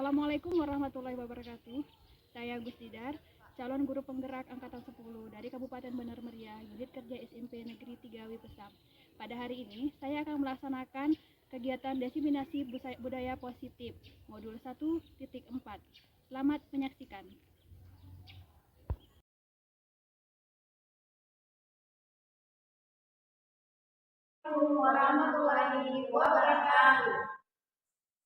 Assalamualaikum warahmatullahi wabarakatuh. Saya Gus Didar, calon guru penggerak angkatan 10 dari Kabupaten Benar Meriah, unit kerja SMP Negeri 3 Wipesam. Pada hari ini, saya akan melaksanakan kegiatan diseminasi budaya positif modul 1.4. Selamat menyaksikan. Assalamualaikum warahmatullahi wabarakatuh.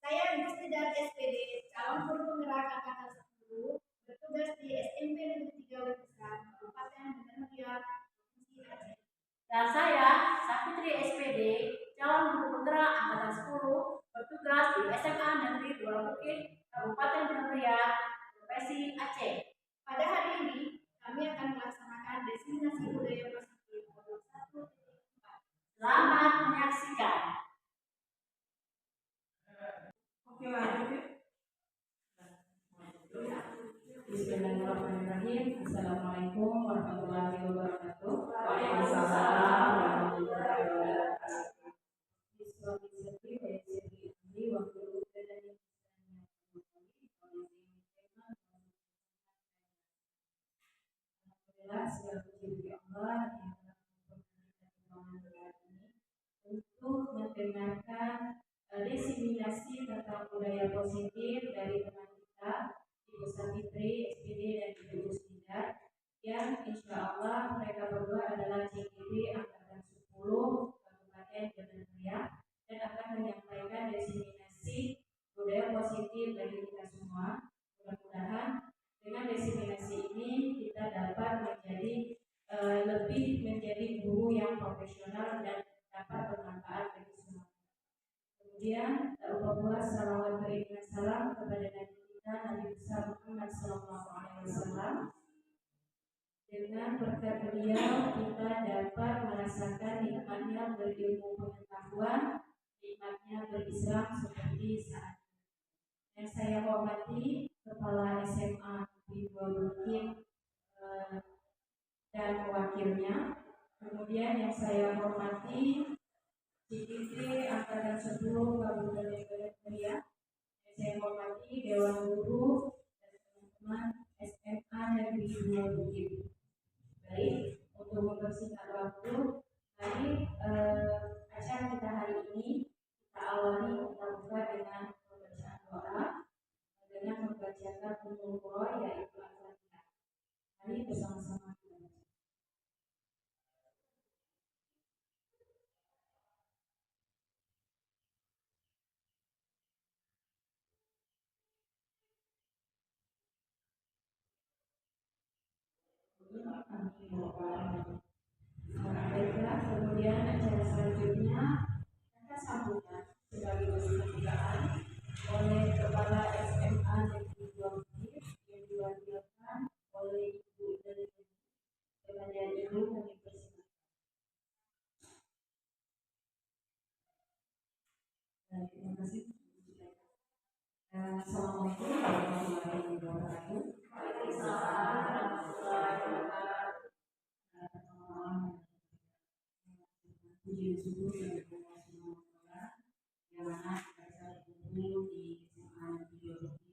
Saya Gusti dan SPD, calon guru penggerak angkatan 10, bertugas di SMP Negeri 3 Wipesam, Kabupaten Benar Meriah, Provinsi Aceh. Dan saya Sapitri SPD, calon guru penggerak angkatan 10, bertugas di SMA Negeri 2 Bukit, Kabupaten Benar Meriah, Provinsi Aceh. Pada hari ini, kami akan melaksanakan diseminasi budaya positif modul 1.4. Selamat menyaksikan. Oke, lanjut. Bismillahirrahmanirrahim. Assalamualaikum warahmatullahi wabarakatuh. Waalaikumsalam warahmatullahi wabarakatuh. Siswa-siswi dari ini waktu dan Alhamdulillah segala puji bagi Allah yang telah memberikan ini untuk mendengarkan diseminasi tentang budaya positif dari teman kita Ibu Sapitri, SPD dan Ibu Gusdidar yang insya Allah mereka berdua adalah CGB Angkatan 10 Kabupaten Benar Meriah dan akan menyampaikan diseminasi budaya positif bagi kita semua. Mudah-mudahan dengan diseminasi ini kita dapat lebih menjadi guru yang profesional dan dapat bermanfaat bagi semua. Kemudian tak lupa pula salawat berikan salam kepada Nabi kita Nabi besar Muhammad SAW. Dengan berkat beliau kita dapat merasakan nikmatnya berilmu pengetahuan, nikmatnya berislam seperti saat ini. Yang saya hormati Kepala SMA di Dua Bukit dan wakilnya. Kemudian yang saya hormati CGP Angkatan 10 Kabupaten Benar Meriah. Yang saya hormati Dewan Guru dan teman-teman SMA Negeri 2 Bukit. Baik, untuk mempersingkat waktu, mari acara kita hari ini kita awali kita buka dengan pembacaan doa dengan membacakan Ummul Qura yaitu Al-Fatihah. Mari bersama-sama kita baca. Baiklah, kemudian acara selanjutnya akan sambutan sebagai pembukaan oleh Kepala SMA Negeri 2 Bukit yang diwakilkan oleh Ibu dari Kemudian Ibu kami persilakan. Terima kasih. Assalamualaikum warahmatullahi wabarakatuh. Puji syukur kepada Allah Subhanahu wa taala yang mana kita bisa berkumpul di SMA Negeri 2 Bukit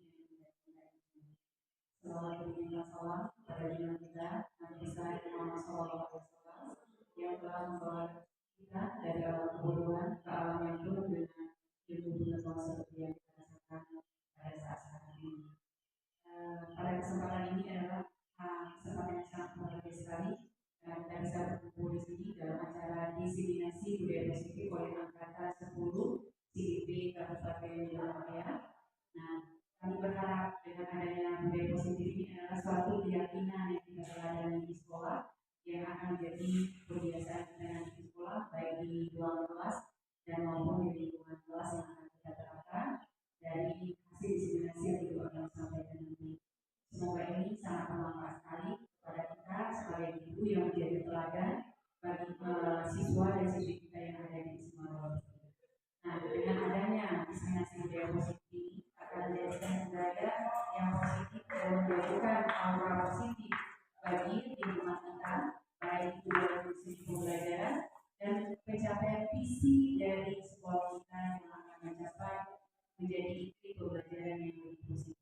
yang selalu berikan salam kepada junjungan kita Nabi besar Muhammad SAW yang telah membawa kita dari alam kebodohan ke alam yang penuh dengan ilmu pengetahuan seperti yang kita rasakan pada saat ini. Pada kesempatan ini adalah kesempatan yang sangat berharga sekali dan kita bisa berkumpul di sini dalam acara diseminasi budaya positif oleh angkatan 10 CGP Kabupaten Benar Meriah. Nah, kami berharap dengan adanya budaya positif ini adalah suatu keyakinan yang kita teladani di sekolah yang akan menjadi kebiasaan kita nanti di sekolah baik di ruang kelas dan maupun di lingkungan kelas yang akan kita terapkan dari hasil diseminasi yang Ibu akan sampaikan nanti. Semoga ini sangat bermanfaat sekali kepada kita sebagai ibu yang menjadi teladan bagi siswa dan siswi kita yang ada di Semarang. Nah, dengan adanya diseminasi budaya positif ini akan menjadikan budaya yang positif dan menjadikan aura positif bagi lingkungan kita, baik itu dari segi pembelajaran dan pencapaian visi dari sekolah kita yang akan mencapai menjadi iklim pembelajaran yang lebih positif.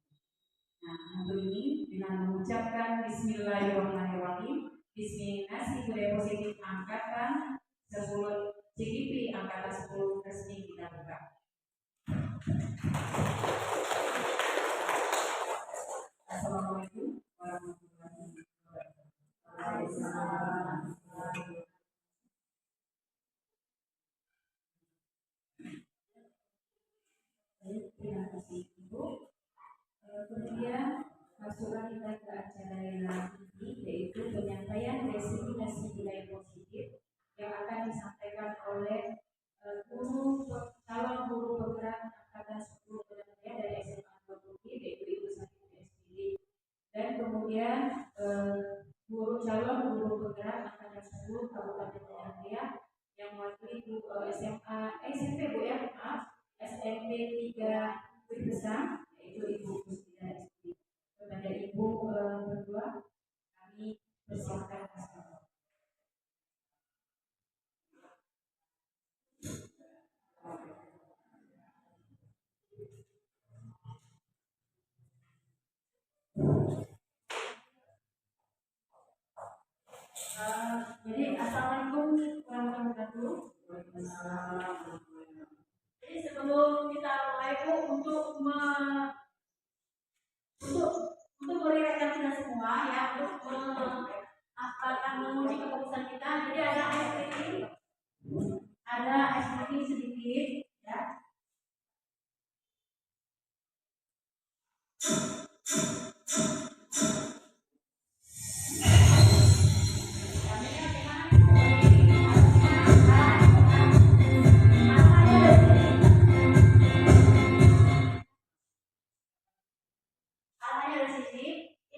Nah, untuk ini dengan mengucapkan Bismillahirrahmanirrahim, Bismillahirrahmanirrahim, budaya positif angkatan 10 CGP angkatan 10 resmi kita buka. Assalamualaikum warahmatullahi wabarakatuh. Terima kasih Ibu. Kemudian masuklah kita ke acara yang ini, yaitu penyampaian destinasi budaya positif yang akan disampaikan oleh calon guru penggerak angkatan 10 Medan dari SMA 20, yaitu Ibu Sakit SPD, dan kemudian calon guru penggerak angkatan 10 Kabupaten Medan yang mewakili SMP Bu ya, maaf, SMP 3 Besar, yaitu Ibu Mustina SPD. Kepada Ibu berdua kami persilakan masalah. Jadi assalamualaikum warahmatullahi wabarakatuh. Jadi sebelum kita mulai untuk meriwayatkan kita semua ya, untuk akan menguji kefokusan kita. Jadi ada activity sedikit ya.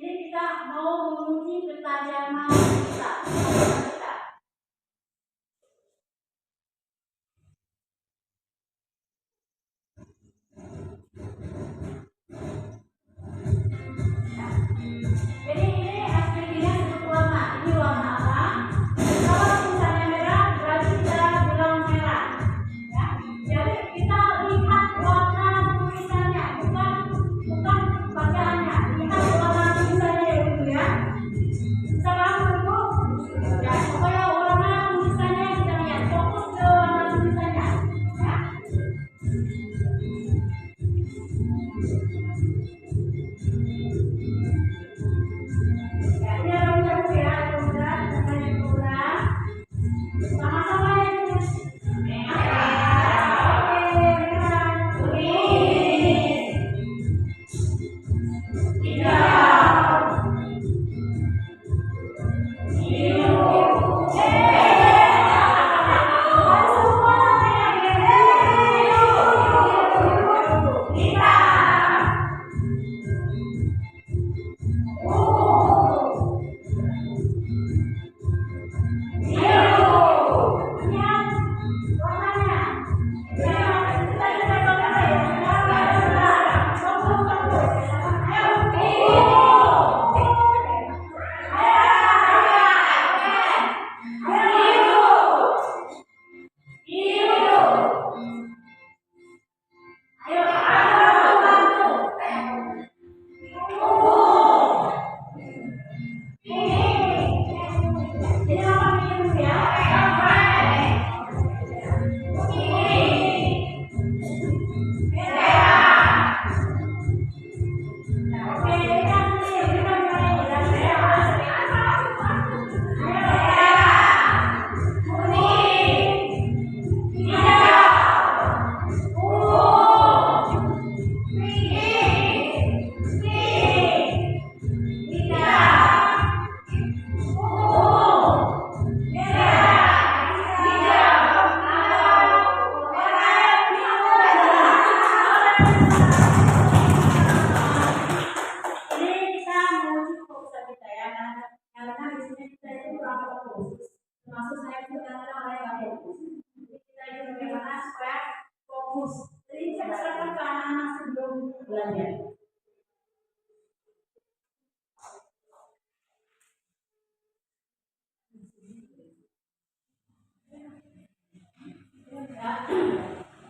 Ini kita mau menguji ketajaman kita. Jadi ini aktivitasnya satu warna. Ini warna apa? Kalau misalnya merah, berarti kita bilang merah. Ya. Jadi kita lihat warna tulisannya, bukan bacaannya. Lihat warna tulisannya dulu ya. Sekarang dulu, ya supaya warna tulisannya kita lihat. Fokus ke warna tulisannya. Ya.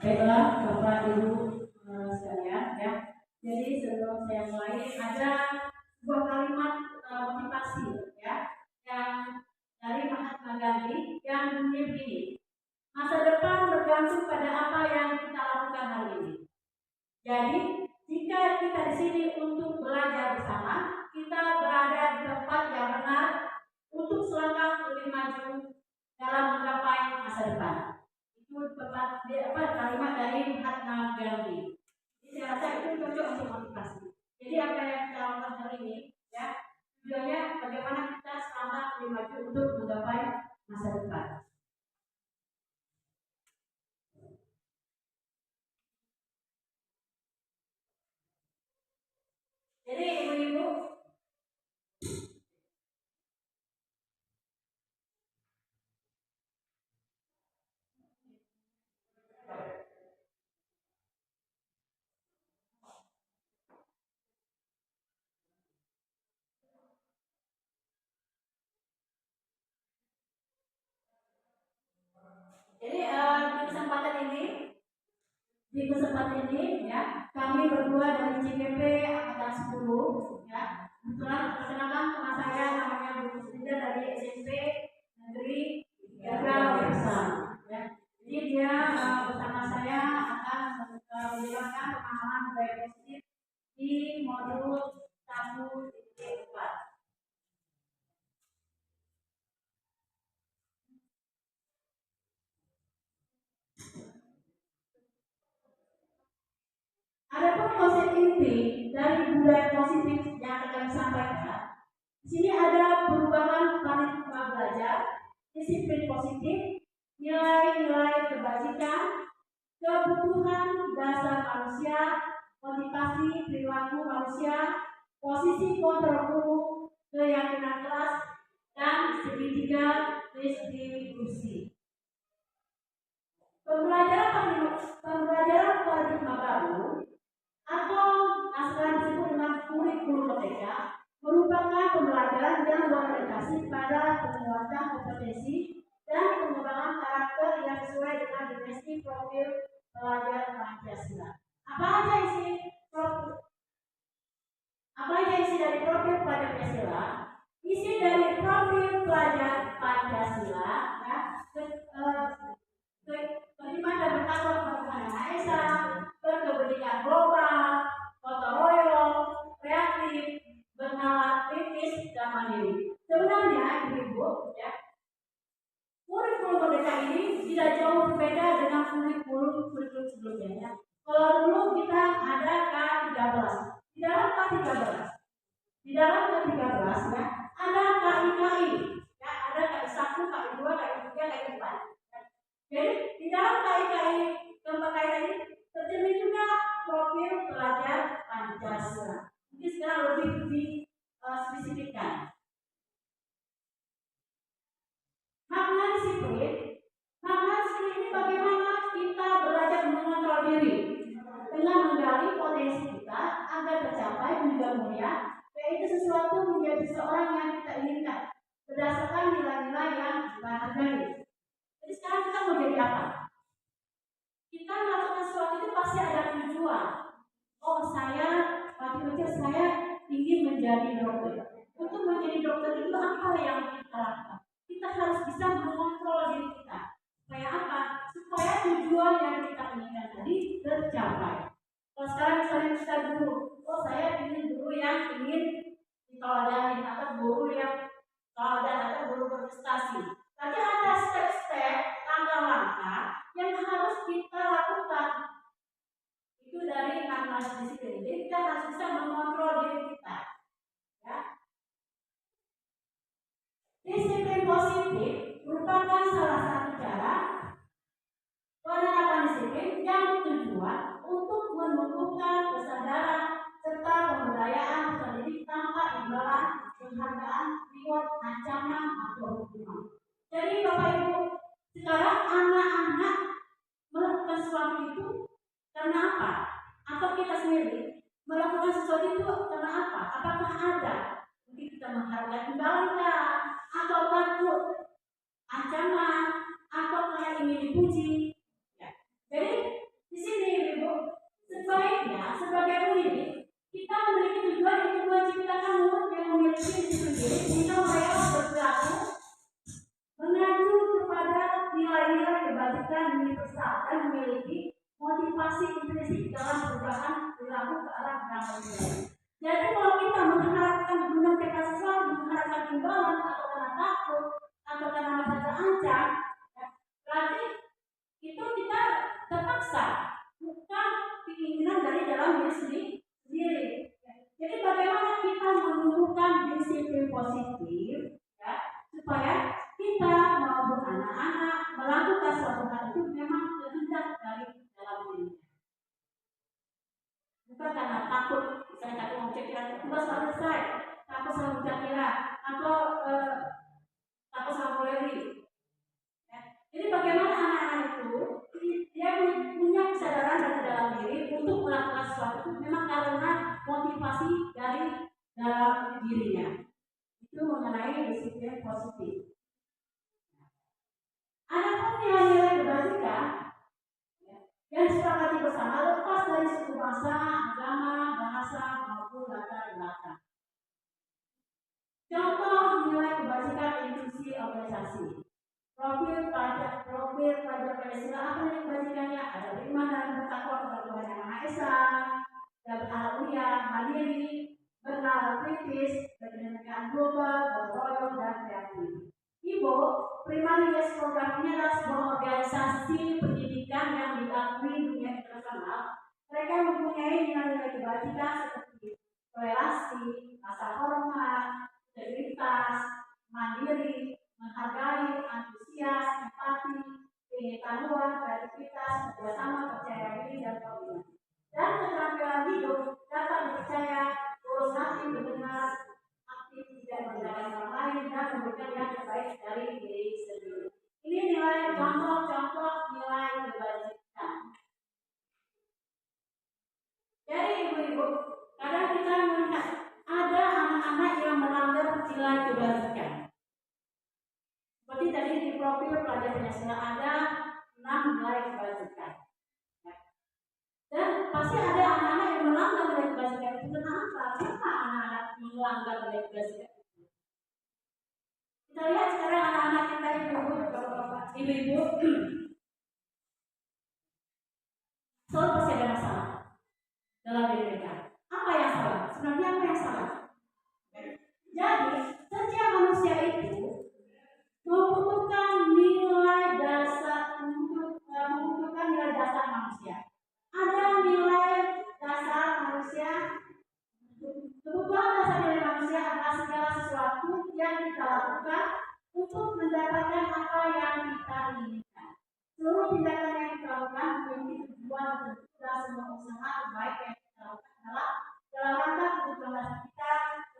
Baiklah Bapak Ibu sebelum saya mulai ada sebuah kalimat motivasi ya yang dari Mahatma Gandhi yang bunyi begini. Masa depan bergantung pada apa yang kita lakukan hari ini. Jadi, jika kita di sini untuk belajar bersama, kita berada di tempat yang benar untuk selangkah lebih maju dalam menggapai masa depan. Itu kalimat dari Mahatma Gandhi. Jadi saya rasa itu cocok untuk motivasi. Jadi apa yang kita lakukan hari ini, ya tujuannya bagaimana kita selangkah lebih maju untuk menggapai masa depan. Jadi ibu-ibu, jadi di kesempatan ini ya kami berdua dari CPP angkatan 10 ya kebetulan perkenalkan teman saya namanya Bu Srinda dari SMP Negeri 3 Besar ya. Jadi dia bersama saya akan menjelaskan pemahaman budaya positif di modul 1.4. Adapun konsep inti dari budaya positif yang akan disampaikan, di sini ada perubahan paradigma belajar, disiplin positif, nilai-nilai kebajikan, kebutuhan dasar manusia, motivasi perilaku manusia, posisi kontrol guru, keyakinan kelas, dan segitiga distribusi. Pembelajaran paradigma baru atau sekarang disebut dengan kurikulum merdeka merupakan pembelajaran yang berorientasi pada penguatan kompetensi dan pengembangan karakter yang sesuai dengan dimensi profil pelajar Pancasila. Apa aja isi dari profil pelajar Pancasila? Isi dari profil pelajar Pancasila ya, terima dan bertakwa kepada Yang Maha Esa, berkepentingan global, gotong royong, kreatif, bernalar kritis dan mandiri. Sebenarnya ibu ya, kurikulum merdeka ini tidak jauh berbeda dengan kurikulum sebelumnya. Ya. Kalau dulu kita ada K13, di dalam K13 ya ada KI, ya ada KI1, KI2, KI3, KI4. Jadi di dalam KI keempat ini tercermin juga profil pelajar Pancasila. Mungkin sekarang lebih spesifikkan. Makna disiplin ini bagaimana kita belajar mengontrol diri dengan menggali potensi kita agar tercapai tujuan mulia, yaitu sesuatu menjadi seorang yang kita inginkan berdasarkan nilai-nilai yang kita hargai. Jadi sekarang kita mau jadi apa? Kita melakukan sesuatu itu pasti ada tujuan. Oh saya, waktu kecil saya ingin menjadi dokter. Untuk menjadi dokter itu apa yang kita lakukan? Kita harus bisa mengontrol diri kita. Supaya apa? Supaya tujuan yang kita inginkan tadi tercapai. Kalau sekarang misalnya kita guru, oh saya ingin guru yang ingin diteladani atau guru yang teladan atau guru berprestasi. Tapi ada step-step, langkah-langkah yang harus kita lakukan. Itu dari analisis disiplin. Jadi kita harus bisa mengontrol diri kita. Ya. Disiplin positif merupakan salah satu cara penerapan disiplin yang bertujuan untuk menumbuhkan kesadaran serta pemberdayaan terdidik tanpa imbalan, penghargaan, reward, ancaman atau hukuman. Jadi Bapak Ibu, sekarang anak-anak melakukan sesuatu itu karena apa? Atau kita sendiri melakukan sesuatu itu karena apa? Apakah ada? Mungkin kita menghargai imbalan atau takut ancaman atau kayak ingin dipuji. Ya. Jadi di sini Ibu, sebaiknya sebagai murid kita besar dan memiliki motivasi intrinsik dalam perubahan perilaku ke arah yang benar. Jadi kalau kita mengharapkan menyampaikan sesuatu, mengharapkan imbalan atau karena takut atau karena merasa terancam, ya, berarti itu kita terpaksa, bukan keinginan dari dalam diri sendiri. Jadi bagaimana kita menumbuhkan disiplin positif, ya, supaya kita maupun anak-anak melakukan suatu hal itu memang kehendak dari dalam dirinya, bukan karena takut. Misalnya takut mau kira tugas selesai, takut sama kira atau takut sama koleri. Ya. Jadi bagaimana anak-anak itu dia punya kesadaran dari dalam diri untuk melakukan sesuatu itu memang karena motivasi dari dalam dirinya. Itu mengenai disiplin positif. Adapun nilai-nilai kebajikan yang disepakati bersama lepas dari suku bangsa, agama, bahasa maupun latar belakang. Contoh nilai kebajikan institusi organisasi. Profil pelajar Pancasila apa yang kebajikannya? Ada beriman dan bertakwa kepada Tuhan Yang Maha Esa, dan berakhlak mulia, mandiri, bernalar kritis, berkenegaraan global, berroyong dan kreatif. Ibu, Primarius program ini adalah sebuah organisasi pendidikan yang diakui dunia internasional. Mereka mempunyai nilai-nilai kebajikan seperti toleransi, rasa hormat, integritas, mandiri, menghargai, antusias, empati, pengetahuan, kreativitas, kerjasama, percaya diri, dan komitmen. Dan keterampilan hidup dapat dipercaya, tulus hati mendengar, aktif tidak mengendalikan orang lain, dan memberikan yang terbaik dari diri sendiri. Ini nilai contoh-contoh nilai kebajikan. Jadi ibu-ibu, kadang kita melihat ada anak-anak yang melanggar nilai kebajikan. Seperti tadi di profil pelajar Pancasila ada 6 nilai kebajikan. Dan pasti ada anak-anak yang melanggar nilai kebajikan itu. Kenapa? Kenapa anak-anak melanggar nilai kebajikan itu? Kita lihat sekarang anak-anak kita ibu-ibu selalu pasti ada masalah dalam diri mereka. Apa yang salah? Sebenarnya apa yang salah? Jadi setiap manusia itu membutuhkan nilai dasar manusia. Ada nilai dasar manusia. Kebutuhan dasar nilai manusia adalah segala sesuatu yang kita lakukan untuk mendapatkan apa yang kita inginkan. Seluruh tindakan yang kita lakukan memiliki tujuan tertentu dan semua usaha terbaik yang kita lakukan adalah dalam rangka kebutuhan dasar kita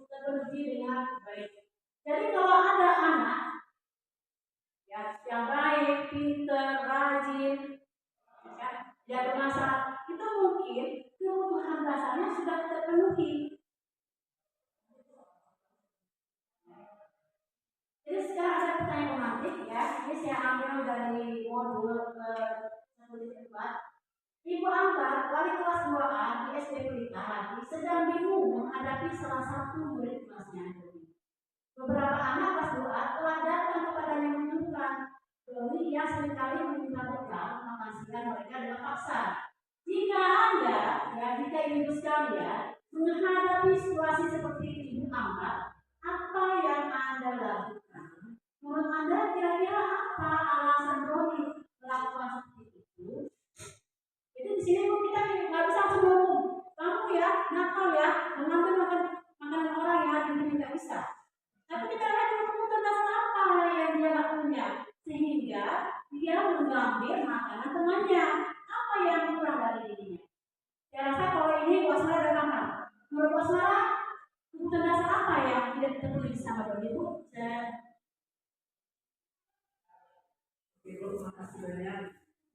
terpenuhi dengan baik. Jadi kalau ada anak yang baik, pintar, rajin, ya bermasalah, itu mungkin kebutuhan dasarnya sudah terpenuhi. Jadi sekarang ada pertanyaan romantik ya. Ini saya ambil dari modul ke-4. Ibu Ambar, wali kelas 2A di SD Pelita Hati, sedang bingung menghadapi salah satu murid kelasnya. Beberapa anak kelas 2A telah datang kepadanya mengeluhkan Doni yang seringkali meminta bekal makan siang mereka dengan paksa. Jika Anda, jika ibu sekalian menghadapi situasi seperti Ibu Ambar, apa yang Anda lakukan? Menurut Anda kira-kira apa alasan Doni melakukan seperti itu? Jadi di sini kita nggak bisa langsung ngomong, kamu ya nakal ya mengambil makanan orang yang nggak bisa. Tapi kita lihat kebutuhan dasar apa yang dia nggak punya, sehingga dia mengambil makanan temannya. Apa yang kurang dari dirinya? Saya rasa kalau ini Wasmara ada paham. Menurut Wasmara, kebutuhan dasar apa yang tidak terpenuhi sama Doni, Bu? Ibu, terima kasih banyak.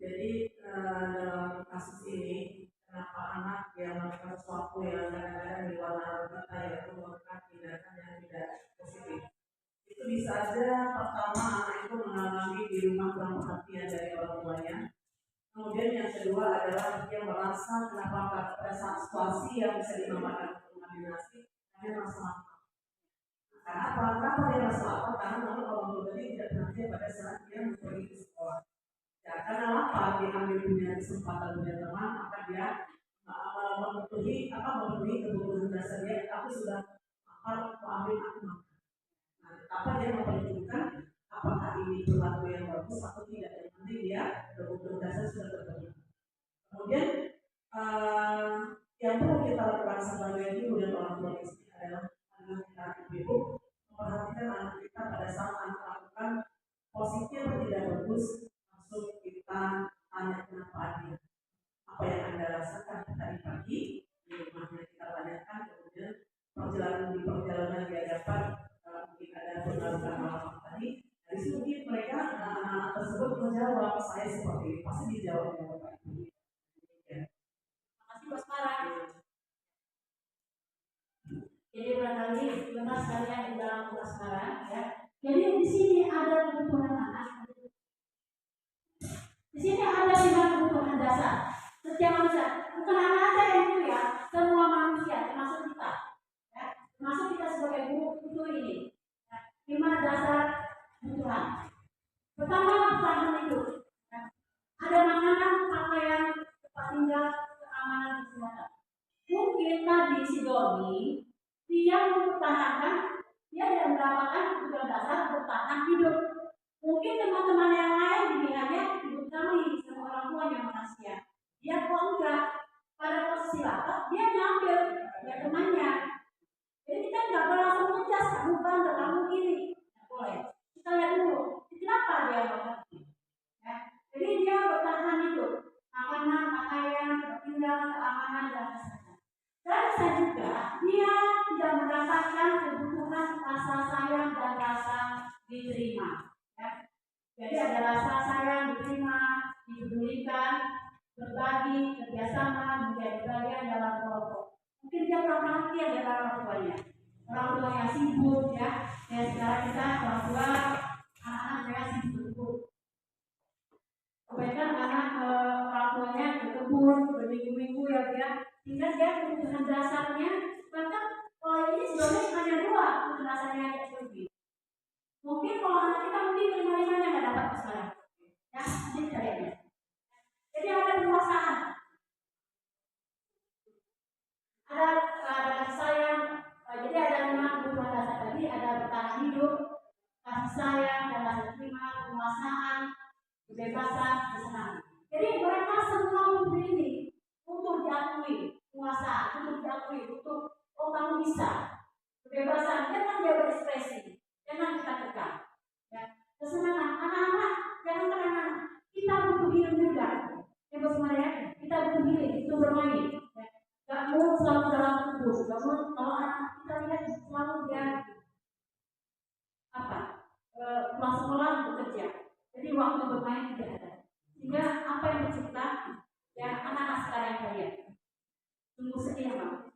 Jadi dalam kasus ini, kenapa anak yang melakukan sesuatu yang kadang-kadang di luar nalar kita, yaitu melakukan tindakan yang tidak positif. Itu bisa saja pertama anak itu mengalami di rumah kurang perhatian dari orang tuanya. Kemudian yang kedua adalah dia merasa kenapa pada saat situasi yang bisa dimanfaatkan untuk mengambil dia merasa lapar. Karena kenapa dia merasa lapar? Karena memang orang tua tadi tidak perhatian pada saat dia pergi ke sekolah. Ya, karena lapar dia ambil punya kesempatan punya teman, maka dia memenuhi kebutuhan dasar dia. Aku sudah lapar, aku ambil aku makan. Nah, apa dia memperhitungkan apakah ini perilaku yang bagus atau tidak? Yang penting dia kebutuhan dasar sudah terpenuhi. Kemudian yang perlu kita lakukan sebagai ibu dan orang tua istri adalah kita ibu memperhatikan anak kita pada saat anak melakukan positif atau tidak bagus, langsung kita tanya kenapa dia, apa yang Anda rasakan tadi pagi di rumahnya, kita tanyakan. Kemudian di perjalanan dia dapat mungkin ada pengaruhan malam tadi, dari situ mungkin mereka anak-anak tersebut menjawab, saya seperti ini, pasti dijawab oleh Bapak Ibu. Makasih Bos Mara. Jadi barangkali benar sekalian di dalam kelas sekarang ya. Jadi di sini ada kebutuhan anak. Di sini ada 5 kebutuhan dasar setiap manusia. Bukan anak aja yang itu ya, semua manusia termasuk kita. Ya, termasuk kita sebagai guru butuh ini. Ya, 5 dasar kebutuhan. Pertama, bertahan hidup. Ya, ada makanan, pakaian, tempat tinggal, keamanan, kesehatan. Mungkin tadi si Doni dia mempertahankan, dia tidak mendapatkan kebutuhan dasar bertahan hidup. Mungkin teman-teman yang lain dilihatnya hidup kami sama orang tua yang manusia. Dia kok enggak, pada posisi lapar dia ngambil ya temannya. Jadi kita nggak boleh langsung ngejudge, kamu bandel, kamu gini, nggak boleh. Kita lihat dulu, kenapa dia begitu. Ya. Jadi dia bertahan hidup, makanan, pakaian, tinggal, keamanan dan kesehatan. Dan bisa juga dia tidak mendapatkan kebutuhan rasa sayang dan rasa diterima. Ya. Jadi ada rasa sayang, diterima, dipedulikan, berbagi, kerjasama, menjadi bagian dalam kelompok. Mungkin dia kurang perhatian dengan orang tuanya. Orang tua yang sibuk ya. Ya sekarang kita orang tua anak-anak mereka sibuk. Kebanyakan anak orang tuanya ke kebun berminggu-minggu ya dia. Sehingga dia kebutuhan dasarnya bahkan kalau ini sebenarnya hanya 2 kebutuhan dasarnya yang lebih. Mungkin kalau anak kita mungkin 5-5-nya nggak dapat sekarang. Ya, ini caranya. Jadi ada penguasaan. Ada kasih sayang. Jadi ada 5 kebutuhan dasar tadi, ada bertahan hidup, kasih sayang, dan rasa terima, penguasaan, kebebasan, kesenangan. Jadi mereka semua butuh ini untuk diakui, penguasaan, untuk diakui, untuk kamu bisa. Kebebasan, jangan dia berekspresi, jangan kita tekan. Ya. Kesenangan, anak-anak, jangan anak-anak. Kita butuh healing juga. Ya bos Maria, kita butuh healing, itu bermain. Ya. Gak mau selalu dalam kubur, gak mau kalau anak kita lihat selalu dia pulang sekolah bekerja. Jadi waktu bermain tidak ada. Sehingga apa yang tercipta ya anak-anak sekarang kalian. Tunggu setia Bang.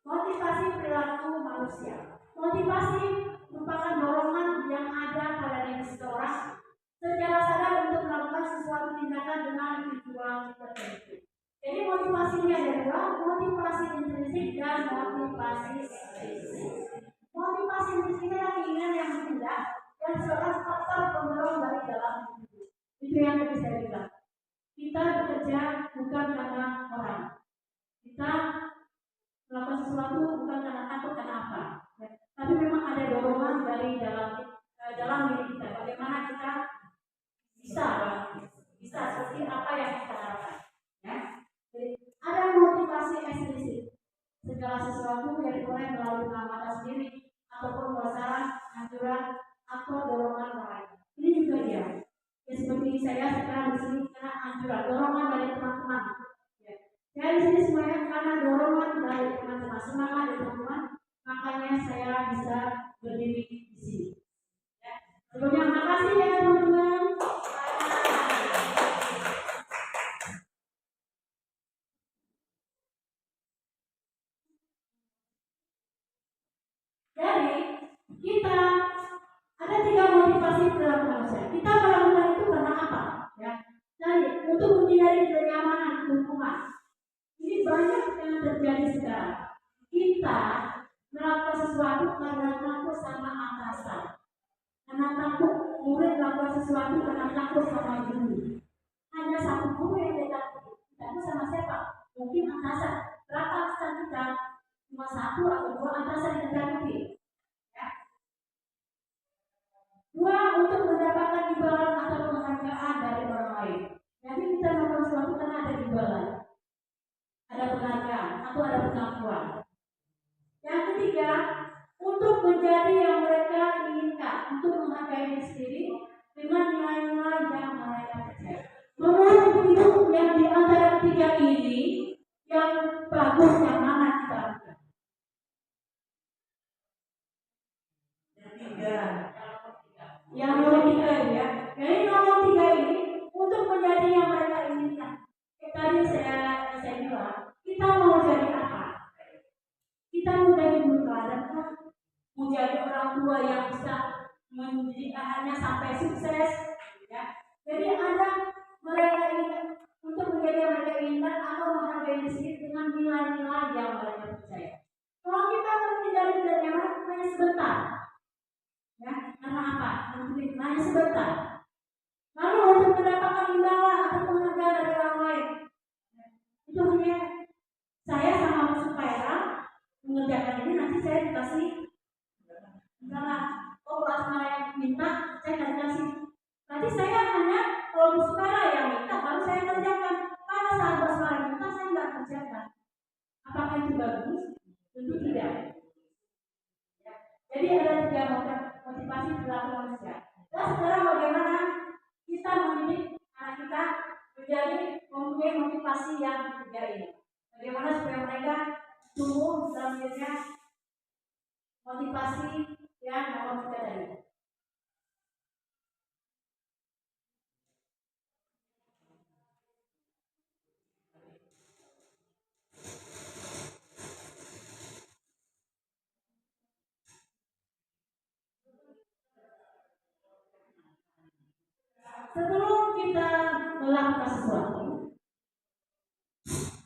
Motivasi perilaku manusia. Motivasi merupakan dorongan yang ada pada diri seseorang secara sadar untuk melakukan sesuatu tindakan dengan tujuan tertentu. Jadi motivasinya ada 2, motivasi intrinsik dan motivasi ekstrinsik. Motivasi intrinsik adalah keinginan yang menunda dan sebagai faktor pendorong dari dalam hidup. Itu yang tadi saya bilang. Kita bekerja bukan karena orang. Kita melakukan sesuatu bukan karena takut karena apa. Ya. Tapi memang ada dorongan dari dalam diri kita. Bagaimana kita bisa seperti apa yang kita harapkan. Ya. Jadi ada motivasi ekstrinsik. Segala sesuatu yang dimulai melalui pengamatan sendiri ataupun pemasaran, anjuran atau dorongan lain. Ini juga dia. Ya seperti saya sekarang di sini karena anjuran, dorongan dari teman-teman. Ya. Saya di sini semuanya karena dorongan dari teman-teman, semangat dari teman-teman, makanya saya bisa berdiri di sini. Ya. Sebelumnya makasih ya teman-teman. Jadi kita ada 3 motivasi dalam manusia. Kita melakukan itu karena apa? Ya. Jadi untuk menghindari kenyamanan lingkungan. Ini banyak yang terjadi sekarang. Kita melakukan sesuatu karena takut sama atasan, karena takut murid melakukan sesuatu karena takut sama guru. Hanya satu guru yang dia takut sama siapa? Mungkin atasan. Berapa atasan kita? Cuma satu atau dua atasan yang kita takuti. Ya. Dua, untuk mendapatkan imbalan atau penghargaan dari orang lain. Jadi kita melakukan sesuatu karena ada imbalan, ada penghargaan atau ada pengakuan. Yang ketiga, untuk menjadi yang mereka inginkan, untuk menghargai diri sendiri dengan nilai-nilai yang mereka percaya. Menurut ibu yang di antara ketiga ini, yang bagus yang mana kita lakukan? Yang nomor tiga ya. Jadi nomor tiga ini untuk menjadi yang mereka inginkan. Tadi saya bilang, kita mau jadi apa? Kita mau jadi guru teladan kah? Mau jadi orang tua yang bisa mendidik anaknya sampai sukses? Ya. Jadi ada mereka ingin untuk menjadi yang mereka inginkan atau menghargai diri sendiri dengan nilai-nilai yang mereka percaya. Kalau kita menjadi yang hanya sebentar, ya, karena apa? Hanya sebentar. Lalu untuk mendapatkan imbalan atau penghargaan dari orang lain, itu hanya saya sama supaya mengerjakan ini nanti saya dikasih misalnya, oh kalau saya minta saya nggak dikasih. Nanti saya hanya kalau supaya yang minta baru saya kerjakan. Pada saat bos saya minta saya nggak kerjakan. Apakah itu bagus? Tentu tidak. Ya. Jadi ada tiga motivasi perilaku manusia. Dan sekarang bagaimana kita mendidik anak kita menjadi mempunyai motivasi yang ketiga ini? Bagaimana supaya mereka tumbuh dalam dirinya motivasi yang nomor tiga tadi? Sebelum kita melakukan sesuatu,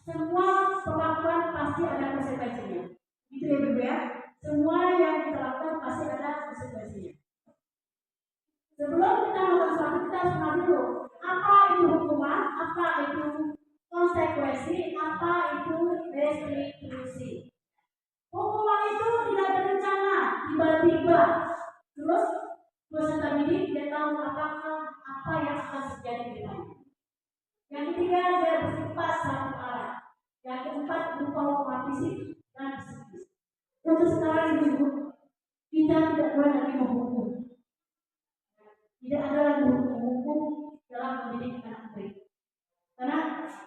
semua perlakuan pasti ada konsekuensinya. Itu ya Ibu ya. Semua yang kita lakukan pasti ada konsekuensinya. Sebelum kita melakukan sesuatu, kita harus kenal dulu apa itu hukuman, apa itu konsekuensi, apa itu restitusi. Hukuman itu tidak berencana, tiba-tiba. Terus peserta didik dia tahu apa yang akan terjadi di depannya. Yang ketiga, dia bersifat satu arah. Yang keempat, berupa hukuman fisik dan psikis. Untuk sekarang ibu, kita tidak boleh lagi menghukum. Tidak ada lagi menghukum dalam mendidik anak murid. Karena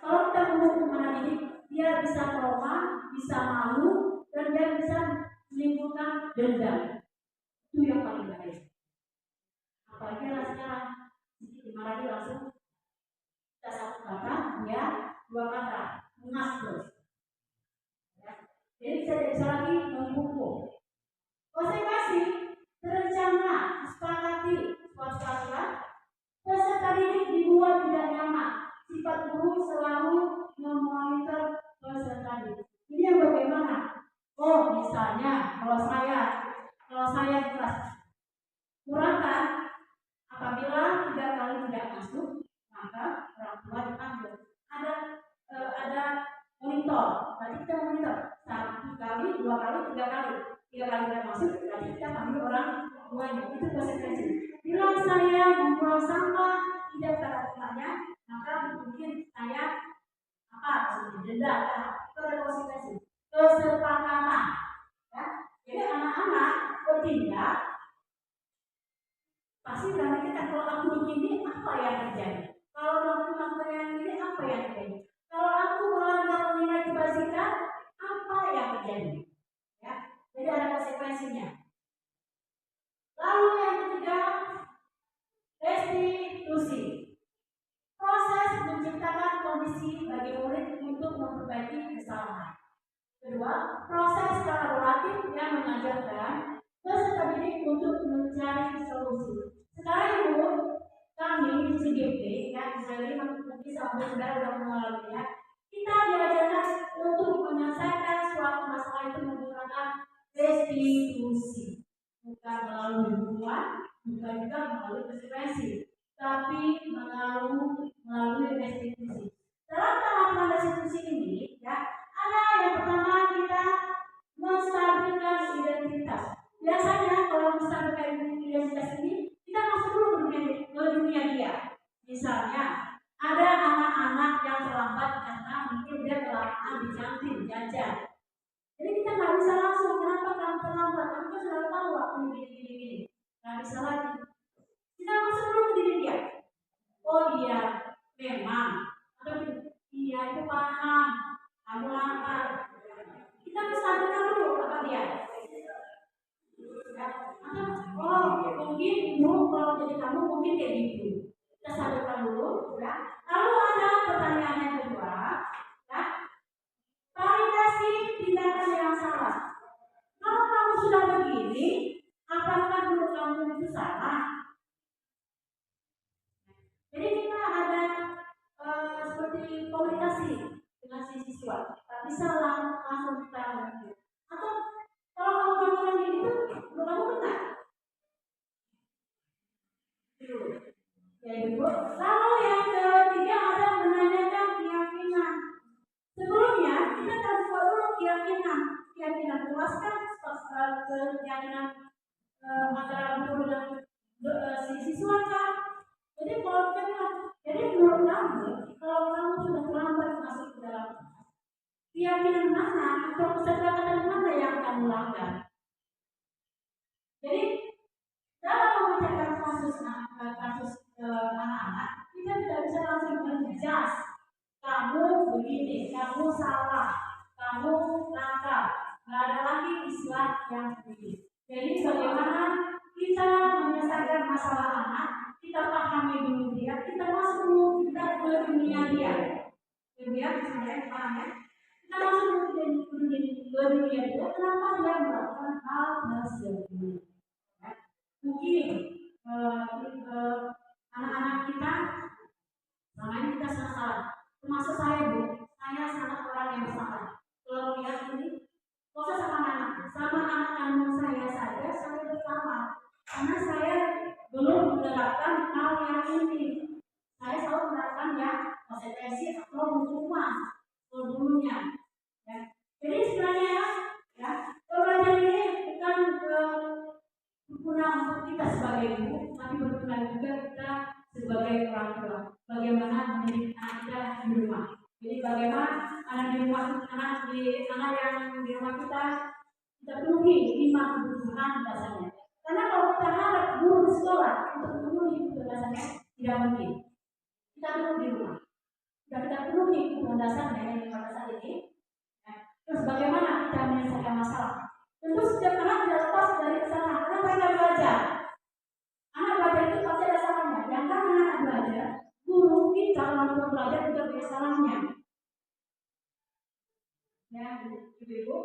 kalau kita menghukum anak didik, dia bisa trauma, bisa malu, dan dia bisa menimbulkan dendam. Itu yang paling bahaya. Apalagi anak sekarang sedikit dimarahi langsung kita satu kata, ya, dua kata, mengas terus. Ya. Jadi saya tidak bisa lagi menghukum. Konsekuensi terencana, disepakati suatu aturan, peserta didik dibuat tidak nyaman. Sifat guru selalu memonitor peserta didik. Ini yang bagaimana? Oh, misalnya kalau saya di kelas kurangkan, apabila 3 kali tidak masuk, maka orang tua dipanggil. Ada monitor. Nanti kita monitor 1 kali, 2 kali, 3 kali. 3 kali tidak masuk, nanti kita panggil orang tuanya. Itu konsekuensi. Bila saya membuang sampah tidak pada tempatnya, maka mungkin saya denda. Itu ada konsekuensi. Kesepakatan. Ya. Jadi anak-anak bertindak pasti berarti kita kalau aku begini apa yang terjadi? Kalau aku melakukan yang ini apa yang terjadi? Kalau aku melanggar nilai kebajikan apa yang terjadi? Ya, jadi ada konsekuensinya. Lalu yang ketiga, restitusi. Proses menciptakan kondisi bagi murid untuk memperbaiki kesalahan. Kedua, proses kolaboratif yang mengajarkan peserta didik untuk mencari solusi. Sekarang Ibu, kami di CGP yang dari mungkin sampai saudara sudah mengalaminya, kita diajarkan untuk menyelesaikan suatu masalah itu menggunakan diskusi, bukan melalui dukungan, bukan juga melalui konsekuensi, tapi melalui restitusi. Dalam tahapan restitusi ini, ya, ada yang pertama kita menstabilkan identitas. Biasanya kalau menstabilkan identitas ini, kita masuk dulu ke dunia dia. Misalnya, ada anak-anak yang terlambat karena mungkin dia kelamaan di kantin jajan. Jadi kita nggak bisa langsung, kenapa kamu terlambat? Kamu kan sudah tahu waktu gini. Nggak bisa lagi. Kita masuk dulu ke diri dia. Oh iya, memang. Atau iya itu paham. Kamu lapar. Kita bisa dengar dulu apa dia. Ya. Oh mungkin ibu kalau jadi kamu mungkin kayak gitu. Kita sadarkan dulu, ya. Lalu ada pertanyaan yang kedua, ya. Validasi tindakan yang salah. Kalau kamu sudah begini, apakah menurut kamu itu salah? Jadi kita ada seperti komunikasi dengan si siswa. Tak bisa langsung kita lanjut. Atau kalau kamu melakukan itu, menurut kamu benar? Ya ibu. Lalu yang ketiga ada menanyakan keyakinan. Sebelumnya kita terbuka dulu keyakinan puaskah, keyakinan antara guru dan si siswa kan. Jadi kalau kita bilang, jadi menurut kamu, kalau kamu sudah terlambat masuk ke dalam keyakinan mana atau kesepakatan mana yang kamu langgar? Jadi dalam memecahkan kasus anak-anak, kita tidak bisa langsung menjelas kamu begini, kamu salah, kamu nakal. Nggak ada lagi istilah yang begini. Jadi bagaimana kita menyelesaikan masalah anak, kita pahami dulu dia, kita masuk dulu kita ke dunia dia. Kemudian misalnya paham ya? Kita masuk dulu ke dunia dia, kenapa dia melakukan hal tersebut? Mungkin anak-anak kita selama ini kita salah, termasuk saya bu, saya sangat orang yang salah. Kalau lihat ini, kok sama anak kandung saya saja saya bersama, karena saya belum menerapkan hal yang ini. Saya selalu menerapkan yang konsekuensi atau hukuman dulunya. Ya. Jadi sebenarnya ya pembelajaran ini bukan berguna untuk kita sebagai ibu, tapi berguna juga kita sebagai orang tua. Bagaimana mendidik anak kita di rumah. Jadi bagaimana anak yang di rumah kita penuhi 5 kebutuhan dasarnya. Karena kalau kita harap guru di sekolah untuk memenuhi kebutuhan dasarnya tidak mungkin. Kita perlu di rumah. Jika kita penuhi kebutuhan dasarnya yang 5 dasar ini, ya, terus bagaimana kita menyelesaikan masalah? Tentu setiap anak tidak lepas dari kesalahan. Karena mereka belajar. Anak belajar itu pasti ada salahnya. Jangan anak belajar, guru kita orang tua belajar juga punya salahnya. Ya, ibu.